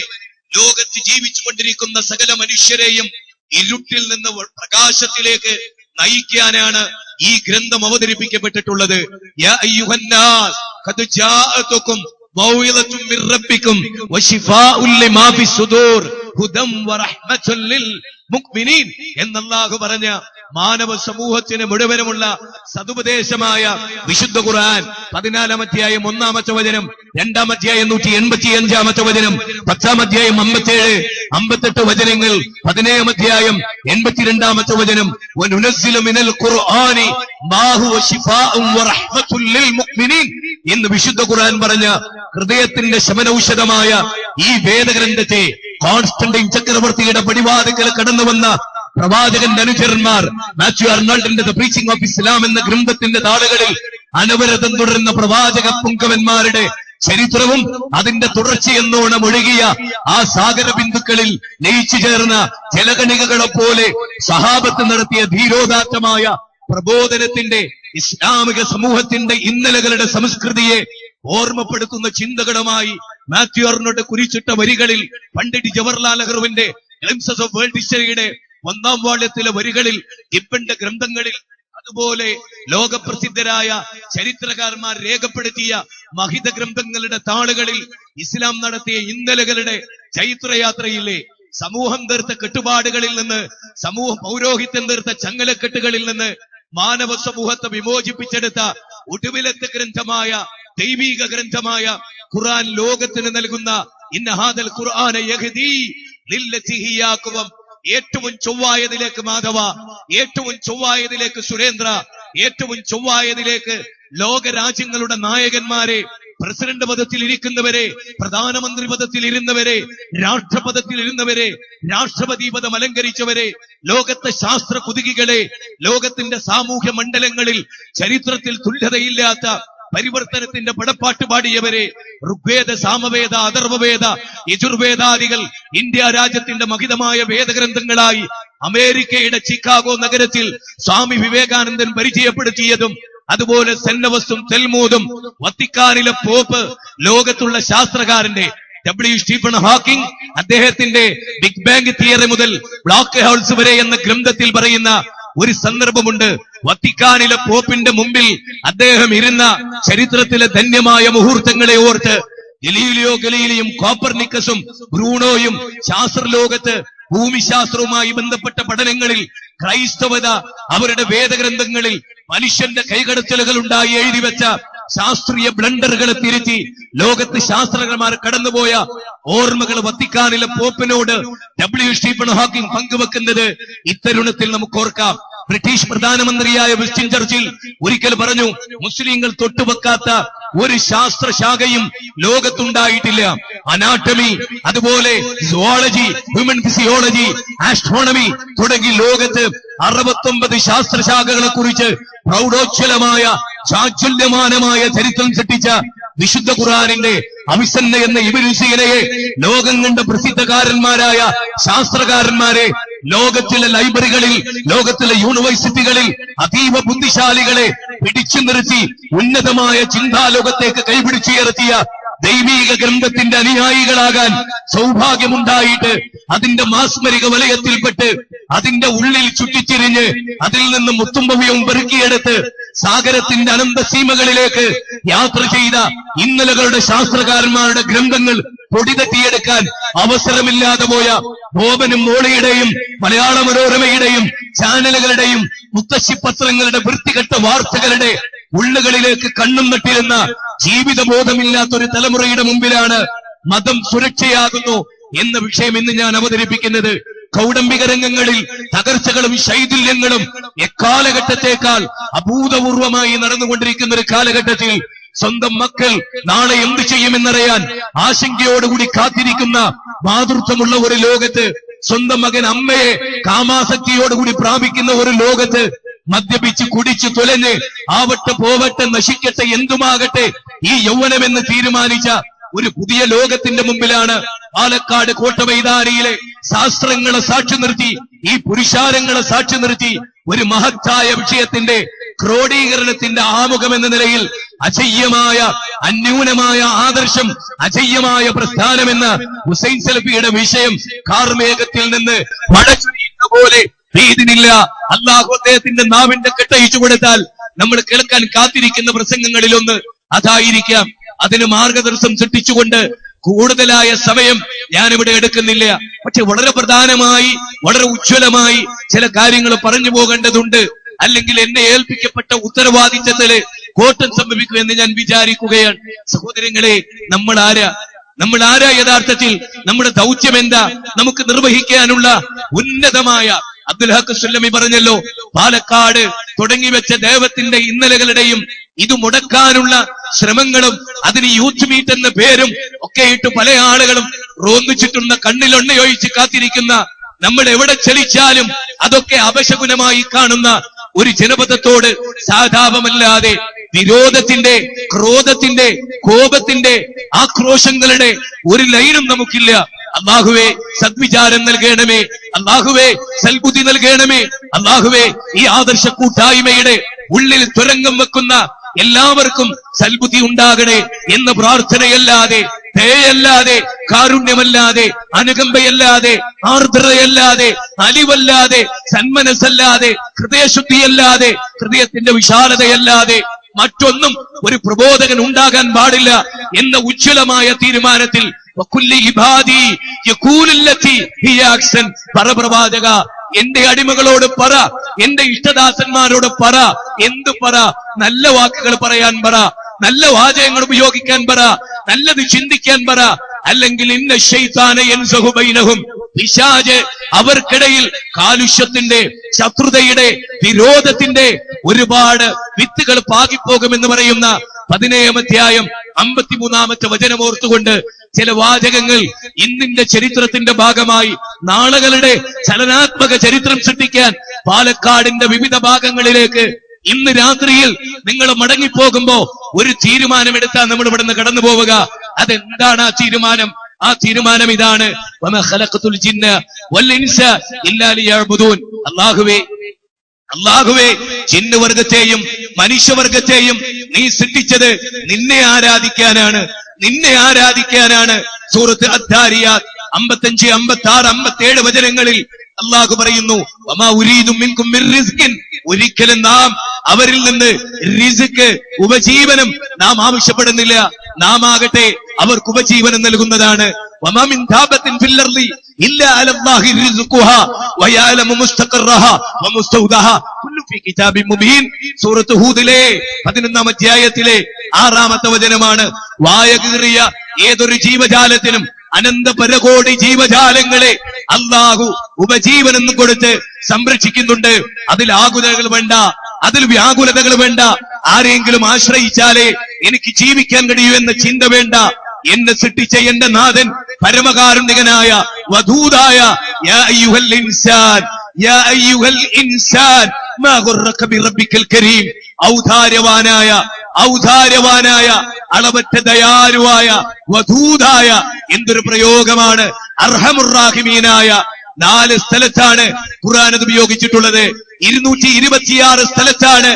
ലോകത്ത് ജീവിച്ചുകൊണ്ടിരിക്കുന്ന സകല മനുഷ്യരെയും ഇരുട്ടിൽ നിന്ന് പ്രകാശത്തിലേക്ക് നയിക്കാനാണ് ഈ ഗ്രന്ഥം അവതരിപ്പിക്കപ്പെട്ടിട്ടുള്ളത്. യാ അയ്യുഹന്നാസ് ഖദ് ജാഅതുകും മൗഇദത്തും മിർ റബ്ബിക്കും വശിഫാഉൻ ലിമാ ഫിസ്സുദൂർ ഹുദം വറഹ്മത്തുൽ ലിൽ മുഅ്മിനീൻ എന്നല്ലാഹു പറഞ്ഞ മാനവ സമൂഹത്തിന് മുഴുവനുമുള്ള സതുപദേശമായ വിശുദ്ധ ഖുർആൻ 14-ാം അധ്യായം 1-ാമത്തെ വചനം, 2-ാം അധ്യായം 185-ാമത്തെ വചനം, 10-ാം അധ്യായം 57, 58 വചനങ്ങൾ, 17-ാം അധ്യായം 82-ാമത്തെ വചനം, വനുനസ്സിലു മിനൽ ഖുർആനി മാ ഹുവ ശിഫാഉൻ വറഹ്മത്തുൽ ലിൽ മുഅ്മിനീൻ എന്ന് വിശുദ്ധ ഖുർആൻ പറഞ്ഞ ഹൃദയത്തിന്റെ ശമനൌഷധമായ ഈ വേദഗ്രന്ഥത്തെ കോൺസ്റ്റന്റൈൻ ചക്രവർത്തിയുടെ പടിവാതിക്കൽ കടന്നു വന്ന പ്രവാചകന്റെ അനുചരന്മാർ മാത്യു അർണോൾഡിന്റെ ദ പ്രീച്ചിങ് ഓഫ് ഇസ്ലാം എന്ന ഗ്രന്ഥത്തിന്റെ താളുകളിൽ അനവരതം തുടരുന്ന പ്രവാചക പുങ്കവന്മാരുടെ ചരിത്രവും അതിന്റെ തുടർച്ചയെന്നോണം ഒഴുകിയ ആ സാഗര ബിന്ദുക്കളിൽ ലയിച്ചു ചേർന്ന ജലകണികകളെ പോലെ സഹാബത്ത് നടത്തിയ ധീരോദാത്തമായ പ്രബോധനത്തിന്റെ ഇസ്ലാമിക സമൂഹത്തിന്റെ ഇന്നലകളുടെ സംസ്കൃതിയെ ഓർമ്മപ്പെടുത്തുന്ന ചിന്തകളുമായി മാത്യു അർണോൾഡ് കുറിച്ചിട്ട വരികളിൽ പണ്ഡിറ്റ് ജവഹർലാൽ നെഹ്റുവിന്റെ ഗ്ലിംസസ് ഓഫ് വേൾഡ് ഹിസ്റ്ററിയുടെ 1-ാം വാള്യത്തിലെ വരികളിൽ, ഇബ്ബന്റെ ഗ്രന്ഥങ്ങളിൽ, അതുപോലെ ലോകപ്രസിദ്ധരായ ചരിത്രകാരന്മാർ രേഖപ്പെടുത്തിയ മഹിത ഗ്രന്ഥങ്ങളുടെ താളുകളിൽ ഇസ്ലാം നടത്തിയ ഇന്നലകളുടെ ചൈത്രയാത്രയിലെ സമൂഹം തീർത്ത കെട്ടുപാടുകളിൽ നിന്ന്, പൗരോഹിത്യം തീർത്ത ചങ്ങലക്കെട്ടുകളിൽ നിന്ന് മാനവ സമൂഹത്തെ വിമോചിപ്പിച്ചെടുത്ത ഒടുവിലത്തെ ഗ്രന്ഥമായ ദൈവിക ഗ്രന്ഥമായ ഖുർആൻ ലോകത്തിന് നൽകുന്ന ഇന്നഹാദൽ ഖുർആന യഹ്ദീ ലില്ലതി ഹിയ അഖ്വം, ഏറ്റവും ചൊവ്വായതിലേക്ക് മാധവ, ഏറ്റവും ചൊവ്വായതിലേക്ക് സുരേന്ദ്ര, ഏറ്റവും ചൊവ്വായതിലേക്ക് ലോകരാജ്യങ്ങളുടെ നായകന്മാരെ, പ്രസിഡന്റ് പദത്തിൽ ഇരിക്കുന്നവരെ, പ്രധാനമന്ത്രി പദത്തിൽ ഇരുന്നവരെ, രാഷ്ട്രപദത്തിൽ ഇരുന്നവരെ, രാഷ്ട്രപതി പദം അലങ്കരിച്ചവരെ, ലോകത്തെ ശാസ്ത്ര കുതുകികളെ, ലോകത്തിന്റെ സാമൂഹ്യ മണ്ഡലങ്ങളിൽ ചരിത്രത്തിൽ തുല്യതയില്ലാത്ത പരിവർത്തനത്തിന്റെ പടപ്പാട്ട് പാടിയവരെ, ഋഗ്വേദ, സാമവേദ, അഥർവവേദ, യജുർവേദാദികൾ ഇന്ത്യ രാജ്യത്തിന്റെ മഹിതമായ വേദഗ്രന്ഥങ്ങളായി അമേരിക്കയുടെ ചിക്കാഗോ നഗരത്തിൽ സ്വാമി വിവേകാനന്ദൻ പരിചയപ്പെടുത്തിയതും, അതുപോലെ സെന്നവസും തെൽമൂദും, വത്തിക്കാനിലെ പോപ്പ്, ലോകത്തുള്ള ശാസ്ത്രകാരന്റെ W. സ്റ്റീഫൻ ഹോക്കിംഗ് അദ്ദേഹത്തിന്റെ ബിഗ് ബാങ് തിയറി മുതൽ ബ്ലാക്ക് ഹോൾസ് വരെ എന്ന ഗ്രന്ഥത്തിൽ പറയുന്ന ഒരു സന്ദർഭമുണ്ട്. വത്തിക്കാനിലെ പോപ്പിന്റെ മുമ്പിൽ അദ്ദേഹം ഇരുന്ന ചരിത്രത്തിലെ ധന്യമായ മുഹൂർത്തങ്ങളെ ഓർത്ത് ഗലീലിയോ ഗലീലിയും കോപ്പർനിക്കസും ബ്രൂണോയും ശാസ്ത്രലോകത്ത് ഭൂമിശാസ്ത്രവുമായി ബന്ധപ്പെട്ട പഠനങ്ങളിൽ ക്രൈസ്തവത അവരുടെ വേദഗ്രന്ഥങ്ങളിൽ മനുഷ്യന്റെ കൈകടത്തലുകൾ ഉണ്ടായി എഴുതിവെച്ച ശാസ്ത്രീയ ബ്ലണ്ടറുകളെ തിരുത്തി ലോകത്ത് ശാസ്ത്രജ്ഞന്മാർ കടന്നുപോയ ഓർമ്മകൾ വത്തിക്കാനിലെ പോപ്പിനോട് W. സ്റ്റീഫൻ ഹോക്കിംഗ് പങ്കുവെക്കുന്നത് ഇത്തരുണത്തിൽ നമുക്ക് ഓർക്കാം. ബ്രിട്ടീഷ് പ്രധാനമന്ത്രിയായ വിൻസ്റ്റൺ ചർച്ചിൽ ഒരിക്കൽ പറഞ്ഞു, മുസ്ലിങ്ങൾ തൊട്ടുവെക്കാത്ത ഒരു ശാസ്ത്രശാഖയും ലോകത്തുണ്ടായിട്ടില്ല. അനാട്ടമി, അതുപോലെ സുവോളജി, ഹ്യൂമൻ ഫിസിയോളജി, ആസ്ട്രോണമി തുടങ്ങി ലോകത്ത് 69 ശാസ്ത്രശാഖകളെ കുറിച്ച് പ്രൗഢോജ്വലമായ ചാഞ്ചല്യമാനമായ ചരിത്രം സൃഷ്ടിച്ച വിശുദ്ധ ഖുർആനിന്റെ അവിസന്ന എന്ന ഇബ്നു സീനയെ ലോകം കണ്ട പ്രസിദ്ധകാരന്മാരായ ശാസ്ത്രകാരന്മാരെ ലോകത്തിലെ ലൈബ്രറികളിൽ, ലോകത്തിലെ യൂണിവേഴ്സിറ്റികളിൽ അതീവ ബുദ്ധിശാലികളെ പിടിച്ചു നിർത്തി ഉന്നതമായ ചിന്താലോകത്തേക്ക് കൈപിടിച്ചുയർത്തിയ ദൈവീക ഗ്രന്ഥത്തിന്റെ അനുയായികളാകാൻ സൗഭാഗ്യമുണ്ടായിട്ട് അതിന്റെ മാസ്മരിക വലയത്തിൽപ്പെട്ട് അതിന്റെ ഉള്ളിൽ ചുറ്റിച്ചിരിഞ്ഞ് അതിൽ നിന്ന് മുത്തുമ്പവ്യവും പെറുക്കിയെടുത്ത് സാഗരത്തിന്റെ അനന്തസീമകളിലേക്ക് യാത്ര ചെയ്ത ഇന്നലകളുടെ ശാസ്ത്രകാരന്മാരുടെ ഗ്രന്ഥങ്ങൾ പൊടിതട്ടിയെടുക്കാൻ അവസരമില്ലാതെ പോയ ബോബനും മോളിയുടെയും മലയാള മനോരമയുടെയും ചാനലുകളുടെയും മുത്തശ്ശി പത്രങ്ങളുടെ വൃത്തികെട്ട വാർത്തകളുടെ ഉള്ളുകളിലേക്ക് കണ്ണും നട്ടിരുന്ന ജീവിതബോധമില്ലാത്തൊരു തലമുറയുടെ മുമ്പിലാണ് മതം സുരക്ഷയാകുന്നു എന്ന വിഷയം ഇന്ന് ഞാൻ അവതരിപ്പിക്കുന്നത്. കൗടംബിക രംഗങ്ങളിൽ തകർച്ചകളും ശൈഥില്യങ്ങളും എക്കാലഘട്ടത്തേക്കാൾ അഭൂതപൂർവമായി നടന്നുകൊണ്ടിരിക്കുന്ന ഒരു കാലഘട്ടത്തിൽ സ്വന്തം മക്കൾ നാളെ എന്ത് ചെയ്യുമെന്നറിയാൻ ആശങ്കയോടുകൂടി കാത്തിരിക്കുന്ന മാതൃത്വമുള്ള ഒരു ലോകത്ത്, സ്വന്തം മകൻ അമ്മയെ കാമാസക്തിയോടുകൂടി പ്രാപിക്കുന്ന ഒരു ലോകത്ത്, മദ്യപിച്ച് കുടിച്ചു തുലഞ്ഞ് ആവട്ടെ പോവട്ടെ നശിക്കട്ടെ എന്തുമാകട്ടെ ഈ യൗവനമെന്ന് തീരുമാനിച്ച ഒരു പുതിയ ലോകത്തിന്റെ മുമ്പിലാണ് പാലക്കാട് കോട്ടമൈതാനിയിലെ ശാസ്ത്രങ്ങളെ സാക്ഷി നിർത്തി, ഈ പുരുഷാരങ്ങളെ സാക്ഷി നിർത്തി ഒരു മഹത്തായ വിഷയത്തിന്റെ ക്രോഡീകരണത്തിന്റെ ആമുഖം എന്ന നിലയിൽ അജയ്യമായ അന്യൂനമായ ആദർശം, അജയ്യമായ പ്രസ്ഥാനമെന്ന ഹുസൈൻ സലഫിയുടെ വിഷയം കാർമേഘത്തിൽ നിന്ന് മഴ ചൊരിയുന്ന പോലെ പെയ്തിനില്ല. അല്ലാഹു അദ്ദേഹത്തിന്റെ നാവിന്റെ കെട്ടഴിച്ചു കൊടുത്താൽ നമ്മൾ കേൾക്കാൻ കാത്തിരിക്കുന്ന പ്രസംഗങ്ങളിലൊന്ന് അതായിരിക്കാം. അതിന് മാർഗദർശനം സൃഷ്ടിച്ചുകൊണ്ട് കൂടുതലായ സമയം ഞാനിവിടെ എടുക്കുന്നില്ല. പക്ഷെ വളരെ പ്രധാനമായി, വളരെ ഉജ്ജ്വലമായി ചില കാര്യങ്ങൾ പറഞ്ഞു പോകേണ്ടതുണ്ട്. അല്ലെങ്കിൽ എന്നെ ഏൽപ്പിക്കപ്പെട്ട ഉത്തരവാദിത്തത്തില് കോട്ടം സംഭവിക്കുമെന്ന് ഞാൻ വിചാരിക്കുകയാണ്. സഹോദരങ്ങളെ, നമ്മൾ ആരാ യഥാർത്ഥത്തിൽ? നമ്മുടെ ദൗത്യം എന്താ? നമുക്ക് നിർവഹിക്കാനുള്ള ഉന്നതമായ അബ്ദുൽ ഹക്ക് സുല്ലമി പറഞ്ഞല്ലോ, പാലക്കാട് തുടങ്ങിവെച്ച ദൈവത്തിന്റെ ഇന്നലകളുടെയും ഇത് മുടക്കാനുള്ള ശ്രമങ്ങളും അതിന് യൂത്ത് മീറ്റ് എന്ന പേരും ഒക്കെ ഇട്ട് പല ആളുകളും റോന്നിച്ചിട്ടുന്ന കണ്ണിലൊണ്ണയൊഴിച്ച് കാത്തിരിക്കുന്ന, നമ്മൾ എവിടെ ചലിച്ചാലും അതൊക്കെ അപശകുനമായി കാണുന്ന ഒരു ജനപദത്തോട് സാധാപമല്ലാതെ വിരോധത്തിന്റെ, ക്രോധത്തിന്റെ, കോപത്തിന്റെ, ആക്രോശങ്ങളുടെ ഒരു ലൈനും നമുക്കില്ല. അല്ലാഹുവേ സദ്വിചാരം നൽകണമേ, അല്ലാഹുവേ സൽബുദ്ധി നൽകണമേ, അല്ലാഹുവേ ഈ ആദർശ കൂട്ടായ്മയുടെ ഉള്ളിൽ തുരങ്കം വെക്കുന്ന എല്ലാവർക്കും സൽബുദ്ധി ഉണ്ടാകണേ എന്ന പ്രാർത്ഥനയല്ലാതെ, ദയയല്ലാതെ, കാരുണ്യമല്ലാതെ, അനുകമ്പയല്ലാതെ, ആർദ്രതയല്ലാതെ, അലിവല്ലാതെ, സന്മനസ്സല്ലാതെ, ഹൃദയശുദ്ധിയല്ലാതെ, ഹൃദയത്തിന്റെ വിശാലതയല്ലാതെ മറ്റൊന്നും ഒരു പ്രബോധകൻ ഉണ്ടാകാൻ പാടില്ല എന്ന ഉജ്ജ്വലമായ തീരുമാനത്തിൽ പ്രവാചക, എന്റെ അടിമകളോട് പറ, എന്റെ ഇഷ്ടദാസന്മാരോട് പറ. എന്ത് പറ? നല്ല വാക്കുകൾ പറയാൻ പറ, നല്ല വാചകങ്ങൾ ഉപയോഗിക്കാൻ പറ, നല്ലത് ചിന്തിക്കാൻ പറ. അല്ലെങ്കിൽ ഇന്ന ശൈത്താന യൻസഹു ബൈനഹും, പിശാച് അവർക്കിടയിൽ കാലുഷ്യത്തിന്റെ, ശത്രുതയുടെ, വിരോധത്തിന്റെ ഒരുപാട് വിത്തുകൾ പാകിപ്പോകുമെന്ന് പറയുന്ന 17-ാം അധ്യായം 53-ാമത്തെ വചനം ഓർത്തുകൊണ്ട് ചില വാചകങ്ങൾ ഇന്നിന്റെ ചരിത്രത്തിന്റെ ഭാഗമായി നാളുകളുടെ ചലനാത്മക ചരിത്രം സൃഷ്ടിക്കാൻ പാലക്കാടിന്റെ വിവിധ ഭാഗങ്ങളിലേക്ക് ഇന്ന് രാത്രിയിൽ നിങ്ങൾ മടങ്ങിപ്പോകുമ്പോ ഒരു തീരുമാനമെടുത്താൽ നമ്മൾ ഇവിടുന്ന് കടന്നു പോവുക. അതെന്താണ് ആ തീരുമാനം? ആ തീരുമാനം ഇതാണ്: അല്ലാഹുവേ, ജിന്നുവർഗത്തെയും മനുഷ്യവർഗത്തെയും നീ സൃഷ്ടിച്ചത് നിന്നെ ആരാധിക്കാനാണ്. സൂറത്ത് അദ്ദാരിയാത്ത് 55, 56, 57 വചനങ്ങളിൽ അല്ലാഹു പറയുന്നു, വമാ ഉരീദു മിൻകും മിർ റിസ്കിൻ, ഒരിക്കലും നാം അവരിൽ നിന്ന് റിസ്ക്, ഉപജീവനം നാം ആവശ്യപ്പെടുന്നില്ല. നാം ആകട്ടെ അവർക്ക് ഉപജീവനം നൽകുന്നതാണ്. വമാ മിൻ ദാബത്തിൻ ഫിൽ അർളി ഇല്ലാ അലല്ലാഹി റിസ്ഖുഹാ വയഅലമു മുസ്തഖറഹാ വമുസ്തൗദഹാ കുല്ലു ഫീ കിതാബിൻ മുബീൻ. സൂറത്ത് ഹൂദിലെ 11-ാം അധ്യായത്തിലെ 6-ാമത്തെ വചനമാണ്. വായകീറിയ ഏതൊരു ജീവജാലത്തിനും, അനന്തപരകോടി ജീവജാലങ്ങളെ അല്ലാഹു ഉപജീവനം കൊടുത്ത് സംരക്ഷിക്കുന്നുണ്ട്. അതിൽ ആകുലതകൾ വേണ്ട, അതിൽ വ്യാകുലതകൾ വേണ്ട. ആരെങ്കിലും ആശ്രയിച്ചാലേ എനിക്ക് ജീവിക്കാൻ കഴിയൂ എന്ന ചിന്ത വേണ്ട. എന്നെ സൃഷ്ടിച്ച എന്റെ നാഥൻ പരമകാരുണികനായ വധൂതായ യാ അയ്യുഹൽ ഇൻസാൻ മാ ഗുർറക ബിറബ്ബിക്കൽ കരീം, ഔദാര്യവാനായ അളവറ്റ ദയാലുവായ വധൂതായ. എന്തൊരു പ്രയോഗമാണ്! അർഹമുർ-റാഹിമീനായ 4 സ്ഥലത്താണ് ഖുർആൻ അത് ഉപയോഗിച്ചിട്ടുള്ളത്. 226 സ്ഥലത്താണ്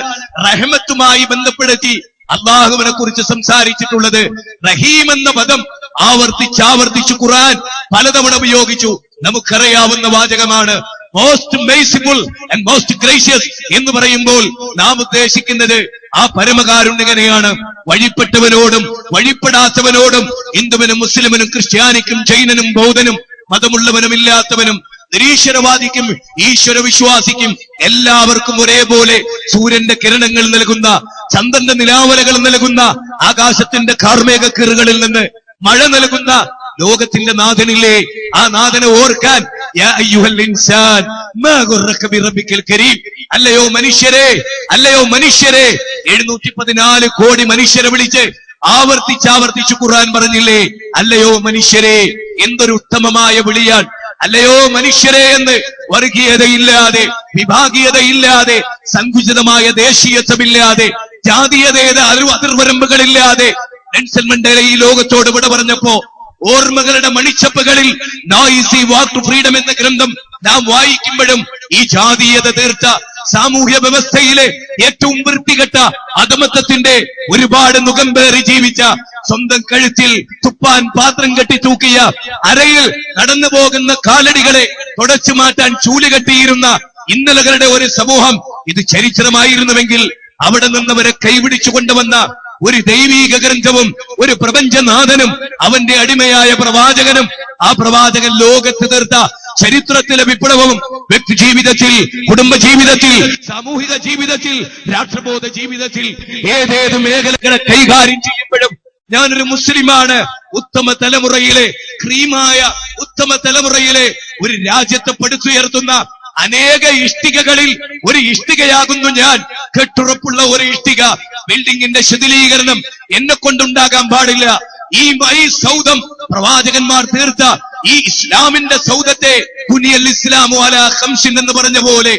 റഹ്മത്തുമായി ബന്ധപ്പെടുത്തി അള്ളാഹുവിനെ കുറിച്ച് സംസാരിച്ചിട്ടുള്ളത്. റഹീം എന്ന പദം ആവർത്തിച്ച് ഖുർആൻ പലതവണ ഉപയോഗിച്ചു. നമുക്കറിയാവുന്ന വാചകമാണ്. മോസ്റ്റ് മെയ്സിഫുൾ ആൻഡ് മോസ്റ്റ് ഗ്രേഷ്യസ് എന്ന് പറയുമ്പോൾ നാം ഉദ്ദേശിക്കുന്നത് ആ പരമകാരുണ്യകനെയാണ്. വഴിപ്പെട്ടവനോടും വഴിപ്പെടാത്തവനോടും, ഹിന്ദുവിനും മുസ്ലിമിനും ക്രിസ്ത്യാനിക്കും ജൈനനും ബൗദ്ധനും മതമുള്ളവനും ഇല്ലാത്തവനും നിരീശ്വരവാദിക്കും ഈശ്വര വിശ്വാസിക്കും എല്ലാവർക്കും ഒരേപോലെ സൂര്യന്റെ കിരണങ്ങൾ നൽകുന്ന, ചന്ദ്രന്റെ നിലാവലകൾ നൽകുന്ന, ആകാശത്തിന്റെ കാർമേഘക്കീറുകളിൽ നിന്ന് മഴ നൽകുന്ന ലോകത്തിന്റെ നാഥനില്ലേ? ആ നാഥനെ ഓർക്കാൻ യാ അയ്യുഹൽ ഇൻസാൻ മാ ഗുർറക ബിറബ്ബിക്കൽ കരീം. അല്ലയോ മനുഷ്യരെ, 714 കോടി മനുഷ്യരെ വിളിച്ച് ആവർത്തിച്ച് ഖുർആൻ പറഞ്ഞില്ലേ? അല്ലയോ മനുഷ്യരെ, എന്തൊരു ഉത്തമമായ വിളിയാണ്! അല്ലയോ മനുഷ്യരെ എന്ന് വർഗീയതയില്ലാതെ, വിഭാഗീയതയില്ലാതെ, സങ്കുചിതമായ ദേശീയത്വമില്ലാതെ, ജാതീയതയുടെ അതിർവരമ്പുകളില്ലാതെ നെൽസൺ മണ്ടേല ഈ ലോകത്തോട് വിട പറഞ്ഞപ്പോ ഓർമ്മകളുടെ മണിച്ചപ്പുകളിൽ നോയിസി വാക്ക് ടു ഫ്രീഡം എന്ന ഗ്രന്ഥം നാം വായിക്കുമ്പോഴും ഈ ജാതീയത തീർത്ത സാമൂഹ്യ വ്യവസ്ഥയിലെ ഏറ്റവും വൃത്തികെട്ട അധമത്വത്തിന്റെ ഒരുപാട് മുഖംപേറി ജീവിച്ച, സ്വന്തം കഴുത്തിൽ തുപ്പാൻ പാത്രം കെട്ടി തൂക്കിയ, അരയിൽ കടന്നു പോകുന്ന കാലടികളെ തുടച്ചു മാറ്റാൻ ചൂല് കെട്ടിയിരുന്ന ഇന്നലകളുടെ ഒരു സമൂഹം ഇത് ചരിത്രമായിരുന്നുവെങ്കിൽ അവിടെ നിന്നവരെ കൈപിടിച്ചു കൊണ്ടുവന്ന ഒരു ദൈവീക ഗ്രന്ഥവും ഒരു പ്രപഞ്ചനാഥനും അവന്റെ അടിമയായ പ്രവാചകനും, ആ പ്രവാചകൻ ലോകത്ത് തീർത്ത ചരിത്രത്തിലെ വിപ്ലവവും വ്യക്തി ജീവിതത്തിൽ, കുടുംബ ജീവിതത്തിൽ, സാമൂഹിക ജീവിതത്തിൽ, രാഷ്ട്രബോധ ജീവിതത്തിൽ ഏതേത് മേഖലകളെ കൈകാര്യം ചെയ്യുമ്പോഴും ഞാനൊരു മുസ്ലിമാണ്. ഉത്തമ തലമുറയിലെ ക്രീമായ ഉത്തമ തലമുറയിലെ ഒരു രാജ്യത്തെ പടുത്തുയർത്തുന്ന അനേക ഇഷ്ടികകളിൽ ഒരു ഇഷ്ടികയാകുന്നു ഞാൻ. കെട്ടുറപ്പുള്ള ഒരു ഇഷ്ടിക. ബിൽഡിങ്ങിന്റെ ശിഥിലീകരണം എന്നെ കൊണ്ടുണ്ടാകാൻ പാടില്ല. ഈ സൗധം പ്രവാചകന്മാർ തീർത്ത ഈ ഇസ്ലാമിന്റെ സൗധത്തെ ബുനിയൽ ഇസ്ലാമു അലാ ഖംസിൻ എന്ന് പറഞ്ഞ പോലെ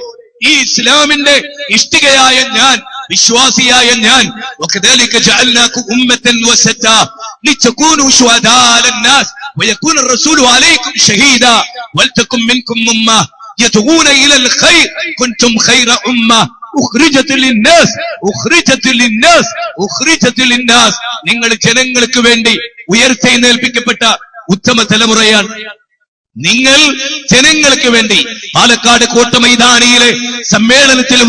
ഈ ഇസ്ലാമിന്റെ ഇഷ്ടികയായ ഞാൻ, വിശ്വാസിയായ ഞാൻ, വകദാലിക ജഅൽനാകും ഉമ്മത്തൻ വസത്താ ലിതകൂനു ശുഹദാ അലന്നാസ് വയകൂന റസൂലു അലൈക്കും ഷഹീദാ വൽതകും മിൻകും ഉമ്മ യദഊന ഇലൽ ഖൈർ കുൻതും ഖൈറ ഉമ്മ ഉഖ്രിജത് ലിന്നാസ് ഉഖ്രിജത് ലിന്നാസ് ഉഖ്രിജത് ലിന്നാസ്. നിങ്ങൾ ജനങ്ങൾക്ക് വേണ്ടി ഉയർത്തെഴുന്നേൽപ്പിക്കപ്പെട്ട ഉത്തമ തലമുറയാണ്. നിങ്ങൾ ജനങ്ങൾക്ക് വേണ്ടി. പാലക്കാട് കോട്ടമൈതാനിയിലെ സമ്മേളനത്തിൽ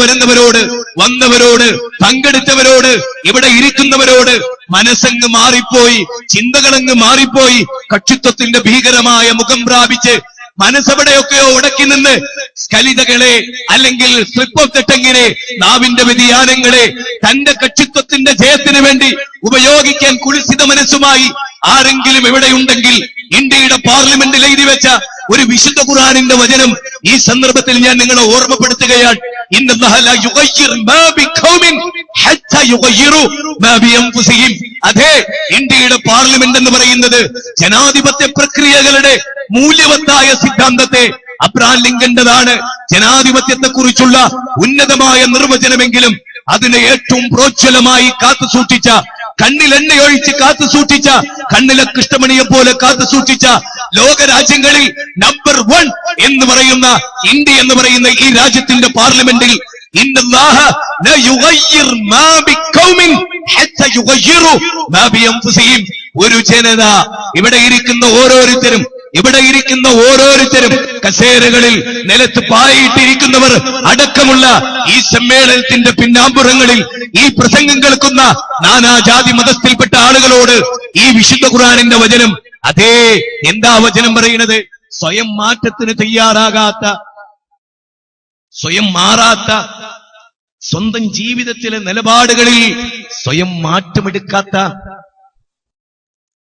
വന്നവരോട് പങ്കെടുത്തവരോട് ഇവിടെ ഇരിക്കുന്നവരോട് മനസ്സങ്ങ് മാറിപ്പോയി, ചിന്തകളങ്ങ് മാറിപ്പോയി, കക്ഷിത്വത്തിന്റെ ഭീകരമായ മുഖം പ്രാപിച്ച് മനസ്സെവിടെയൊക്കെയോ ഉടക്കി നിന്ന് സ്ഖലിതകളെ അല്ലെങ്കിൽ സ്ലിപ്പ് ഓഫ് ദ ടങ്ങിനെ, നാവിന്റെ വ്യതിയാനങ്ങളെ തന്റെ കക്ഷിത്വത്തിന്റെ ജയത്തിന് വേണ്ടി ഉപയോഗിക്കാൻ കുൽസിത മനസ്സുമായി ആരെങ്കിലും എവിടെയുണ്ടെങ്കിൽ ഇന്ത്യയുടെ പാർലമെന്റിൽ എഴുതി വെച്ച ഒരു വിശുദ്ധ ഖുർആനിന്റെ വചനം ഈ സന്ദർഭത്തിൽ ഞാൻ നിങ്ങളെ ഓർമ്മപ്പെടുത്തുകയാണ്. അതെ, ഇന്ത്യയുടെ പാർലമെന്റ് എന്ന് പറയുന്നത് ജനാധിപത്യ പ്രക്രിയകളുടെ മൂല്യവത്തായ സിദ്ധാന്തത്തെ അബ്രഹാം ലിങ്കന്റേതാണ്. ജനാധിപത്യത്തെക്കുറിച്ചുള്ള ഉന്നതമായ നിർവചനമെങ്കിലും അതിനെ ഏറ്റവും പ്രോജ്വലമായി കാത്തുസൂക്ഷിച്ച, കണ്ണിൽ എണ്ണയൊഴിച്ച് കാത്തുസൂക്ഷിച്ച, കണ്ണിലെ കൃഷ്ണമണിയെ പോലെ കാത്തുസൂക്ഷിച്ച, ലോകരാജ്യങ്ങളിൽ നമ്പർ 1 എന്ന് പറയുന്ന ഇന്ത്യ എന്ന് പറയുന്ന ഈ രാജ്യത്തിന്റെ പാർലമെന്റിൽ ഒരു ജനത, ഇവിടെ ഇരിക്കുന്ന ഓരോരുത്തരും കസേരകളിൽ നിലത്ത് പായിട്ടിരിക്കുന്നവർ അടക്കമുള്ള ഈ സമ്മേളനത്തിന്റെ പിന്നാമ്പുറങ്ങളിൽ ഈ പ്രസംഗം കേൾക്കുന്ന നാനാജാതി മതസ്ഥയിൽപ്പെട്ട ആളുകളോട് ഈ വിശുദ്ധ ഖുർആനിന്റെ വചനം, അതേ എന്താ വചനം പറയുന്നത്? സ്വയം മാറ്റത്തിന് തയ്യാറാകാത്ത, സ്വയം മാറാത്ത, സ്വന്തം ജീവിതത്തിലെ നിലപാടുകളിൽ സ്വയം മാറ്റമെടുക്കാത്ത,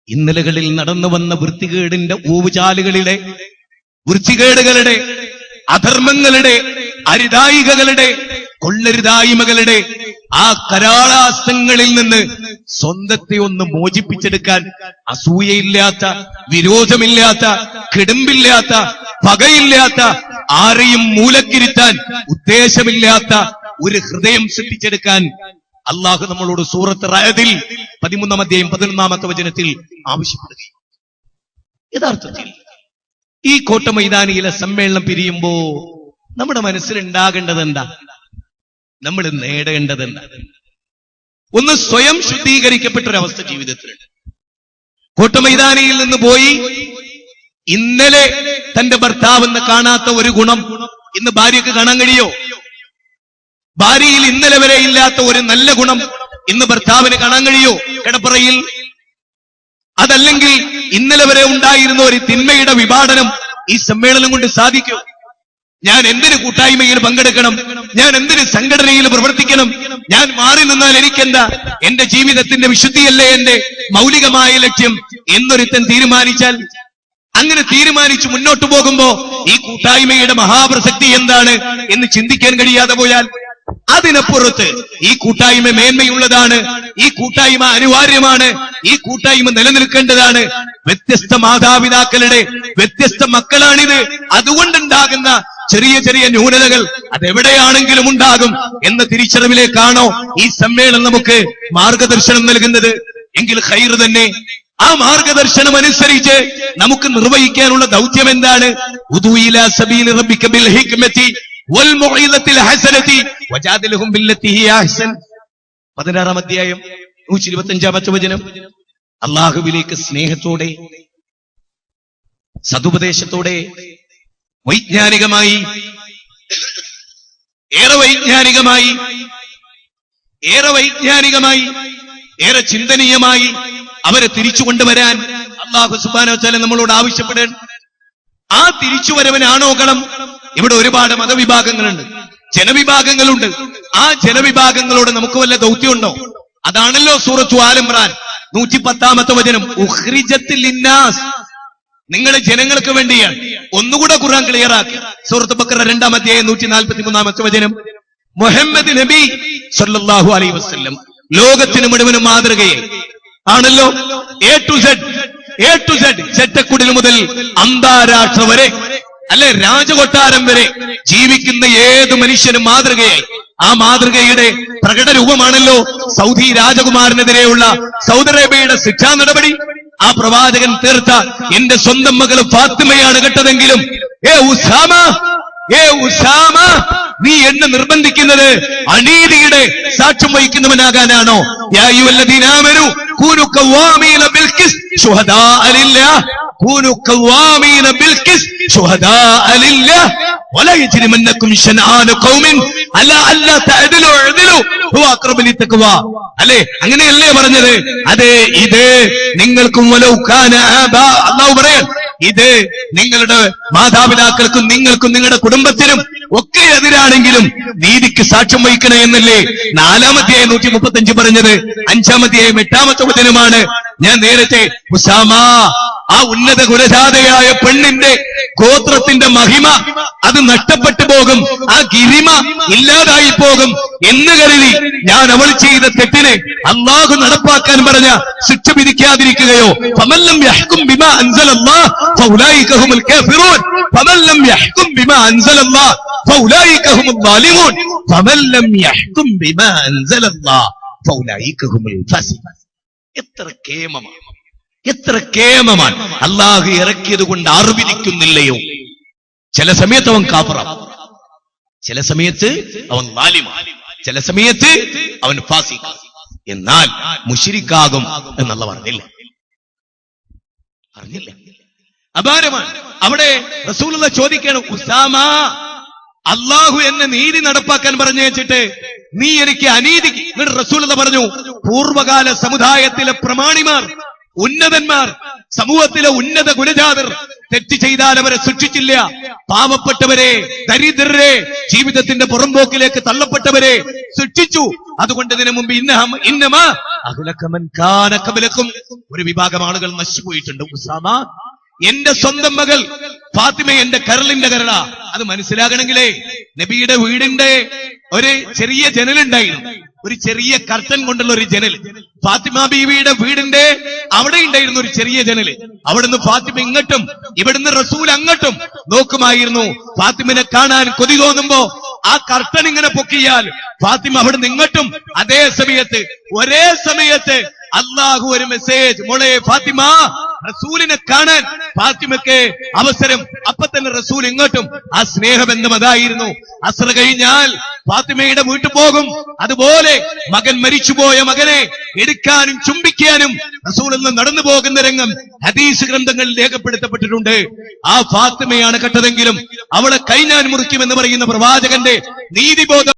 ഇന്നലകളിൽ നടന്നു വന്ന വൃത്തികേടുകളുടെ അധർമ്മങ്ങളുടെ അരുതായികകളുടെ കൊള്ളരുതായ്മകളുടെ ആ കരാളാസ്ത്രങ്ങളിൽ നിന്ന് സ്വന്തത്തെ ഒന്ന് മോചിപ്പിച്ചെടുക്കാൻ അസൂയയില്ലാത്ത, വിരോധമില്ലാത്ത, കിടമ്പില്ലാത്ത, പകയില്ലാത്ത, ആരെയും മൂലക്കിരുത്താൻ ഉദ്ദേശമില്ലാത്ത ഒരു ഹൃദയം സൃഷ്ടിച്ചെടുക്കാൻ അള്ളാഹു നമ്മളോട് സൂറത്ത് റഅദിൽ 13-ാം അധ്യായം 11-ാമത്തെ വചനത്തിൽ ആവശ്യപ്പെടുകയും. യഥാർത്ഥത്തിൽ ഈ കോട്ടമൈതാനിയിലെ സമ്മേളനം പിരിയുമ്പോ നമ്മുടെ മനസ്സിലുണ്ടാകേണ്ടത് എന്താ? നമ്മൾ നേടേണ്ടത് എന്താ? ഒന്ന് സ്വയം ശുദ്ധീകരിക്കപ്പെട്ടൊരവസ്ഥ ജീവിതത്തിലുണ്ട്. കോട്ടമൈതാനിയിൽ നിന്ന് പോയി ഇന്നലെ തന്റെ ഭർത്താവെന്ന് കാണാത്ത ഒരു ഗുണം ഇന്ന് ഭാര്യക്ക് കാണാൻ കഴിയോ? ഭാര്യയിൽ ഇന്നലെ വരെ ഇല്ലാത്ത ഒരു നല്ല ഗുണം ഇന്ന് ഭർത്താവിന് കാണാൻ കഴിയോ കിടപ്പറയിൽ? അതല്ലെങ്കിൽ ഇന്നലെ വരെ ഉണ്ടായിരുന്ന ഒരു തിന്മയുടെ വിഭാടനം ഈ സമ്മേളനം കൊണ്ട് സാധിക്കും? ഞാൻ എന്തിന് കൂട്ടായ്മയിൽ പങ്കെടുക്കണം? ഞാൻ എന്തിന് സംഘടനയിൽ പ്രവർത്തിക്കണം? ഞാൻ മാറി നിന്നാൽ എനിക്കെന്താ? എന്റെ ജീവിതത്തിന്റെ വിശുദ്ധിയല്ലേ എന്റെ മൗലികമായ ലക്ഷ്യം എന്നൊരുത്തൻ തീരുമാനിച്ചാൽ, അങ്ങനെ തീരുമാനിച്ചു മുന്നോട്ടു പോകുമ്പോ ഈ കൂട്ടായ്മയുടെ മഹാപ്രസക്തി എന്താണ് എന്ന് ചിന്തിക്കാൻ കഴിയാതെ പോയാൽ, അതിനപ്പുറത്ത് ഈ കൂട്ടായ്മ മേന്മയുള്ളതാണ്, ഈ കൂട്ടായ്മ അനിവാര്യമാണ്, ഈ കൂട്ടായ്മ നിലനിൽക്കേണ്ടതാണ്, വ്യത്യസ്ത മാതാപിതാക്കളുടെ വ്യത്യസ്ത മക്കളാണിത്, അതുകൊണ്ടുണ്ടാകുന്ന ചെറിയ ചെറിയ ന്യൂനതകൾ അതെവിടെയാണെങ്കിലും ഉണ്ടാകും എന്ന തിരിച്ചറിവിലേക്കാണോ ഈ സമ്മേളനം നമുക്ക് മാർഗദർശനം നൽകുന്നത്? എങ്കിൽ ഖൈർ തന്നെ. ആ മാർഗദർശനം അനുസരിച്ച് നമുക്ക് നിർവഹിക്കാനുള്ള ദൗത്യം എന്താണ്? ഉദൂ ഇലാ സബീലി റബ്ബിക ബിൽ ഹിക്മതി വൽ മൗഇദത്തിൽ ഹസനതി വജാദിൽഹും ബില്ലത്തി ഹിയ അഹ്സൻ. 16-ാം അധ്യായം 125-ാമത്തെ വചനം. അല്ലാഹുവിലേക്ക് സ്നേഹത്തോടെ, സതുപദേശത്തോടെ, വൈജ്ഞാനികമായി, ഏറെ വൈജ്ഞാനികമായി ഏറെ ചിന്തനീയമായി അവരെ തിരിച്ചു കൊണ്ടുവരാൻ അല്ലാഹു സുബ്ഹാനഹു വ തആല നമ്മളോട് ആവശ്യപ്പെടുകയാണ്. ആ തിരിച്ചുവരവനാണോ കളം? ഇവിടെ ഒരുപാട് മതവിഭാഗങ്ങളുണ്ട്, ജനവിഭാഗങ്ങളുണ്ട്. ആ ജനവിഭാഗങ്ങളോട് നമുക്ക് വല്ല ദൗത്യമുണ്ടോ? അതാണല്ലോ സൂറത്തു ആൽ ഇംറാൻ 110-ാമത്തെ വചനം, ഉഖ്രിജത്തിൽ ലിന്നാസ്, നിങ്ങളെ ജനങ്ങൾക്ക് വേണ്ടിയാണ്. ഒന്നുകൂടെ ഖുർആൻ ക്ലിയർ ആക്കി. സൂറത്ത് ബഖറ 2-ാം അധ്യായം 143-ാമത്തെ വചനം, മുഹമ്മദ് നബി സല്ലല്ലാഹു അലൈഹി വസല്ലം ലോകത്തിന് മുഴുവനും മാതൃകയെ ആണല്ലോ. എ ടു സെഡ് ചെറ്റക്കുടിൽ മുതൽ അന്താരാഷ്ട്ര വരെ, അല്ലെ രാജകൊട്ടാരം വരെ ജീവിക്കുന്ന ഏത് മനുഷ്യനും മാതൃകയായി. ആ മാതൃകയുടെ പ്രകട രൂപമാണല്ലോ സൗദി രാജകുമാരനെതിരെയുള്ള സൗദി അറേബ്യയുടെ ശിക്ഷാ നടപടി. ആ പ്രവാചകൻ തീർത്ത എന്റെ സ്വന്തം മകൾ ഫാത്തിമയാണ് കേട്ടതെങ്കിലും ഉസാമ, നീ എന്നെ നിർബന്ധിക്കുന്നത് അനീതിയുടെ സാക്ഷ്യം വഹിക്കുന്നവനാകാനാണോ? യാ അയ്യുഹല്ലദീന ആമനൂ കൂനൂ ഖവാമീന ബിൽ ഖിസ് ശുഹദാഅ ലില്ലാഹ്, കൂനൂ ഖവാമീന ബിൽ ഖിസ് ശുഹദാഅ ലില്ലാഹ് വലാ യജ്രിമന്നകും ശനആന ഖൗമിൻ അലാ അല്ലാ തഅദിലു അഅദിലു ഹുവ അഖ്റബു ലിത്തഖ്വാ. അല്ലേ, അങ്ങനെയല്ലേ പറഞ്ഞത്? അതെ, ഇത് നിങ്ങൾക്കും വലൗ കാന ആബാ, അല്ലാഹു പറയാൻ, ഇത് നിങ്ങളുടെ മാതാപിതാക്കൾക്കും നിങ്ങൾക്കും നിങ്ങളുടെ കുടുംബത്തിനും ഒക്കെ എതിരാണെങ്കിലും നീതിക്ക് സാക്ഷ്യം വഹിക്കണേ എന്നല്ലേ 4-ാമധ്യായം 135 പറഞ്ഞത്. 5-ാമധ്യായം 8-ാമത്തെ വചനമാണ് ഞാൻ നേരത്തെ ഉസാമ, ആ ഉന്നത കുലജാതയായ പെണ്ണിന്റെ ഗോത്രത്തിന്റെ മഹിമ അത് നഷ്ടപ്പെട്ടു പോകും, ആ ഗിരിമ ഇല്ലാതായി പോകും എന്ന് കരുതി ഞാൻ അവൾ ചെയ്ത തെറ്റിനെ അല്ലാഹു നടപ്പാക്കാൻ പറഞ്ഞ ശിക്ഷ വിധിക്കാതിരിക്കുകയോ? ഫമല്ലം യഹ്കും ബിമാ അൻസലല്ലാഹ് ഫൗലൈക ഹുമുൽ കാഫിറൂൻ ഫമല്ലം യഹ്കും ബിമാ അൻസലല്ലാഹ് ഫൗലൈക ഹുമുൽ ളാലിമൂൻ ഫമല്ലം യഹ്കും ബിമാ അൻസലല്ലാഹ് ഫൗലൈക ഹുമുൽ ഫാസിഖൂൻ. എത്ര കേമമാണ് അല്ലാഹു ഇറക്കിയത് കൊണ്ട് ആർവിരിക്കുന്നില്ലയോ? ചില സമയത്ത് അവൻ കാഫിറാണ്, ചില സമയത്ത് അവൻ ളാലിമാണ്, ചില സമയത്ത് അവൻ ഫാസിഖാണ്. എന്നാൽ മുശ്രിക്കാകും എന്നുള്ള പറഞ്ഞില്ല. അപാരമാണ്. അവിടെ റസൂലുള്ളാഹി ചോദിക്കുകയാണ്, ഉസാമ, അല്ലാഹു എന്നെ നീതി നടപ്പാക്കാൻ പറഞ്ഞു വെച്ചിട്ട് നീ എനിക്ക് അനീതിക്ക്. റസൂലുള്ളാഹി പറഞ്ഞു, പൂർവകാല സമുദായത്തിലെ പ്രമാണിമാർ, ഉന്നതന്മാർ, സമൂഹത്തിലെ ഉന്നത കുലജാതർ തെറ്റ് ചെയ്താൽ അവരെ ശിക്ഷിച്ചില്ല. പാവപ്പെട്ടവരെ, ദരിദ്രരെ, ജീവിതത്തിന്റെ പുറംപോക്കിലേക്ക് തള്ളപ്പെട്ടവരെ ശിക്ഷിച്ചു. അതുകൊണ്ട് ഇതിനു മുമ്പ് ഇന്നമാ അഹ്ലകമൻ കാന ഖബലകും, ഒരു വിഭാഗം ആളുകൾ നശിച്ചുപോയിട്ടുണ്ട്. ഉസാമ, എന്റെ സ്വന്തം മകൾ ഫാത്തിമ എന്റെ കരളിന്റെ കരള. അത് മനസ്സിലാകണമെങ്കിലേ നബിയുടെ വീടിന്റെ ഒരു ചെറിയ ജനലുണ്ടായിരുന്നു, ഒരു ചെറിയ കർട്ടൻ കൊണ്ടുള്ള ഒരു ജനൽ. ഫാത്തിമ ബീവിയുടെ വീടിന്റെ അവിടെ ഉണ്ടായിരുന്നു ഒരു ചെറിയ ജനല്. അവിടുന്ന് ഫാത്തിമ ഇങ്ങോട്ടും ഇവിടുന്ന് റസൂൽ അങ്ങോട്ടും നോക്കുമായിരുന്നു. ഫാത്തിമനെ കാണാൻ കൊതി തോന്നുമ്പോ ആ കർട്ടൻ ഇങ്ങനെ പൊക്കിയാൽ ഫാത്തിമ അവിടുന്ന് ഇങ്ങോട്ടും. അതേ സമയത്ത് ഒരേ സമയത്ത് അല്ലാഹു ഒരു മെസ്സേജ്, മോളെ ഫാത്തിമ, റസൂലിനെ കാണാൻ ഫാത്തിമയ്ക്ക് അവസരം. അപ്പൊ തന്നെ റസൂൽ ഇങ്ങോട്ടും. ആ സ്നേഹബന്ധം അതായിരുന്നു. അസ്ർ കഴിഞ്ഞാൽ ഫാത്തിമയുടെ വീട്ടിൽ പോകും. അതുപോലെ മകൻ മരിച്ചുപോയ മകനെ എടുക്കാനും ചുംബിക്കാനും റസൂൽ നിന്ന് നടന്നു പോകുന്ന രംഗം ഹദീസ് ഗ്രന്ഥങ്ങളിൽ രേഖപ്പെടുത്തപ്പെട്ടിട്ടുണ്ട്. ആ ഫാത്തിമയാണ് കണ്ടതെങ്കിലും അവളെ കൈ ഞാൻ മുറിക്കുമെന്ന് പറയുന്ന പ്രവാചകന്റെ നീതിബോധം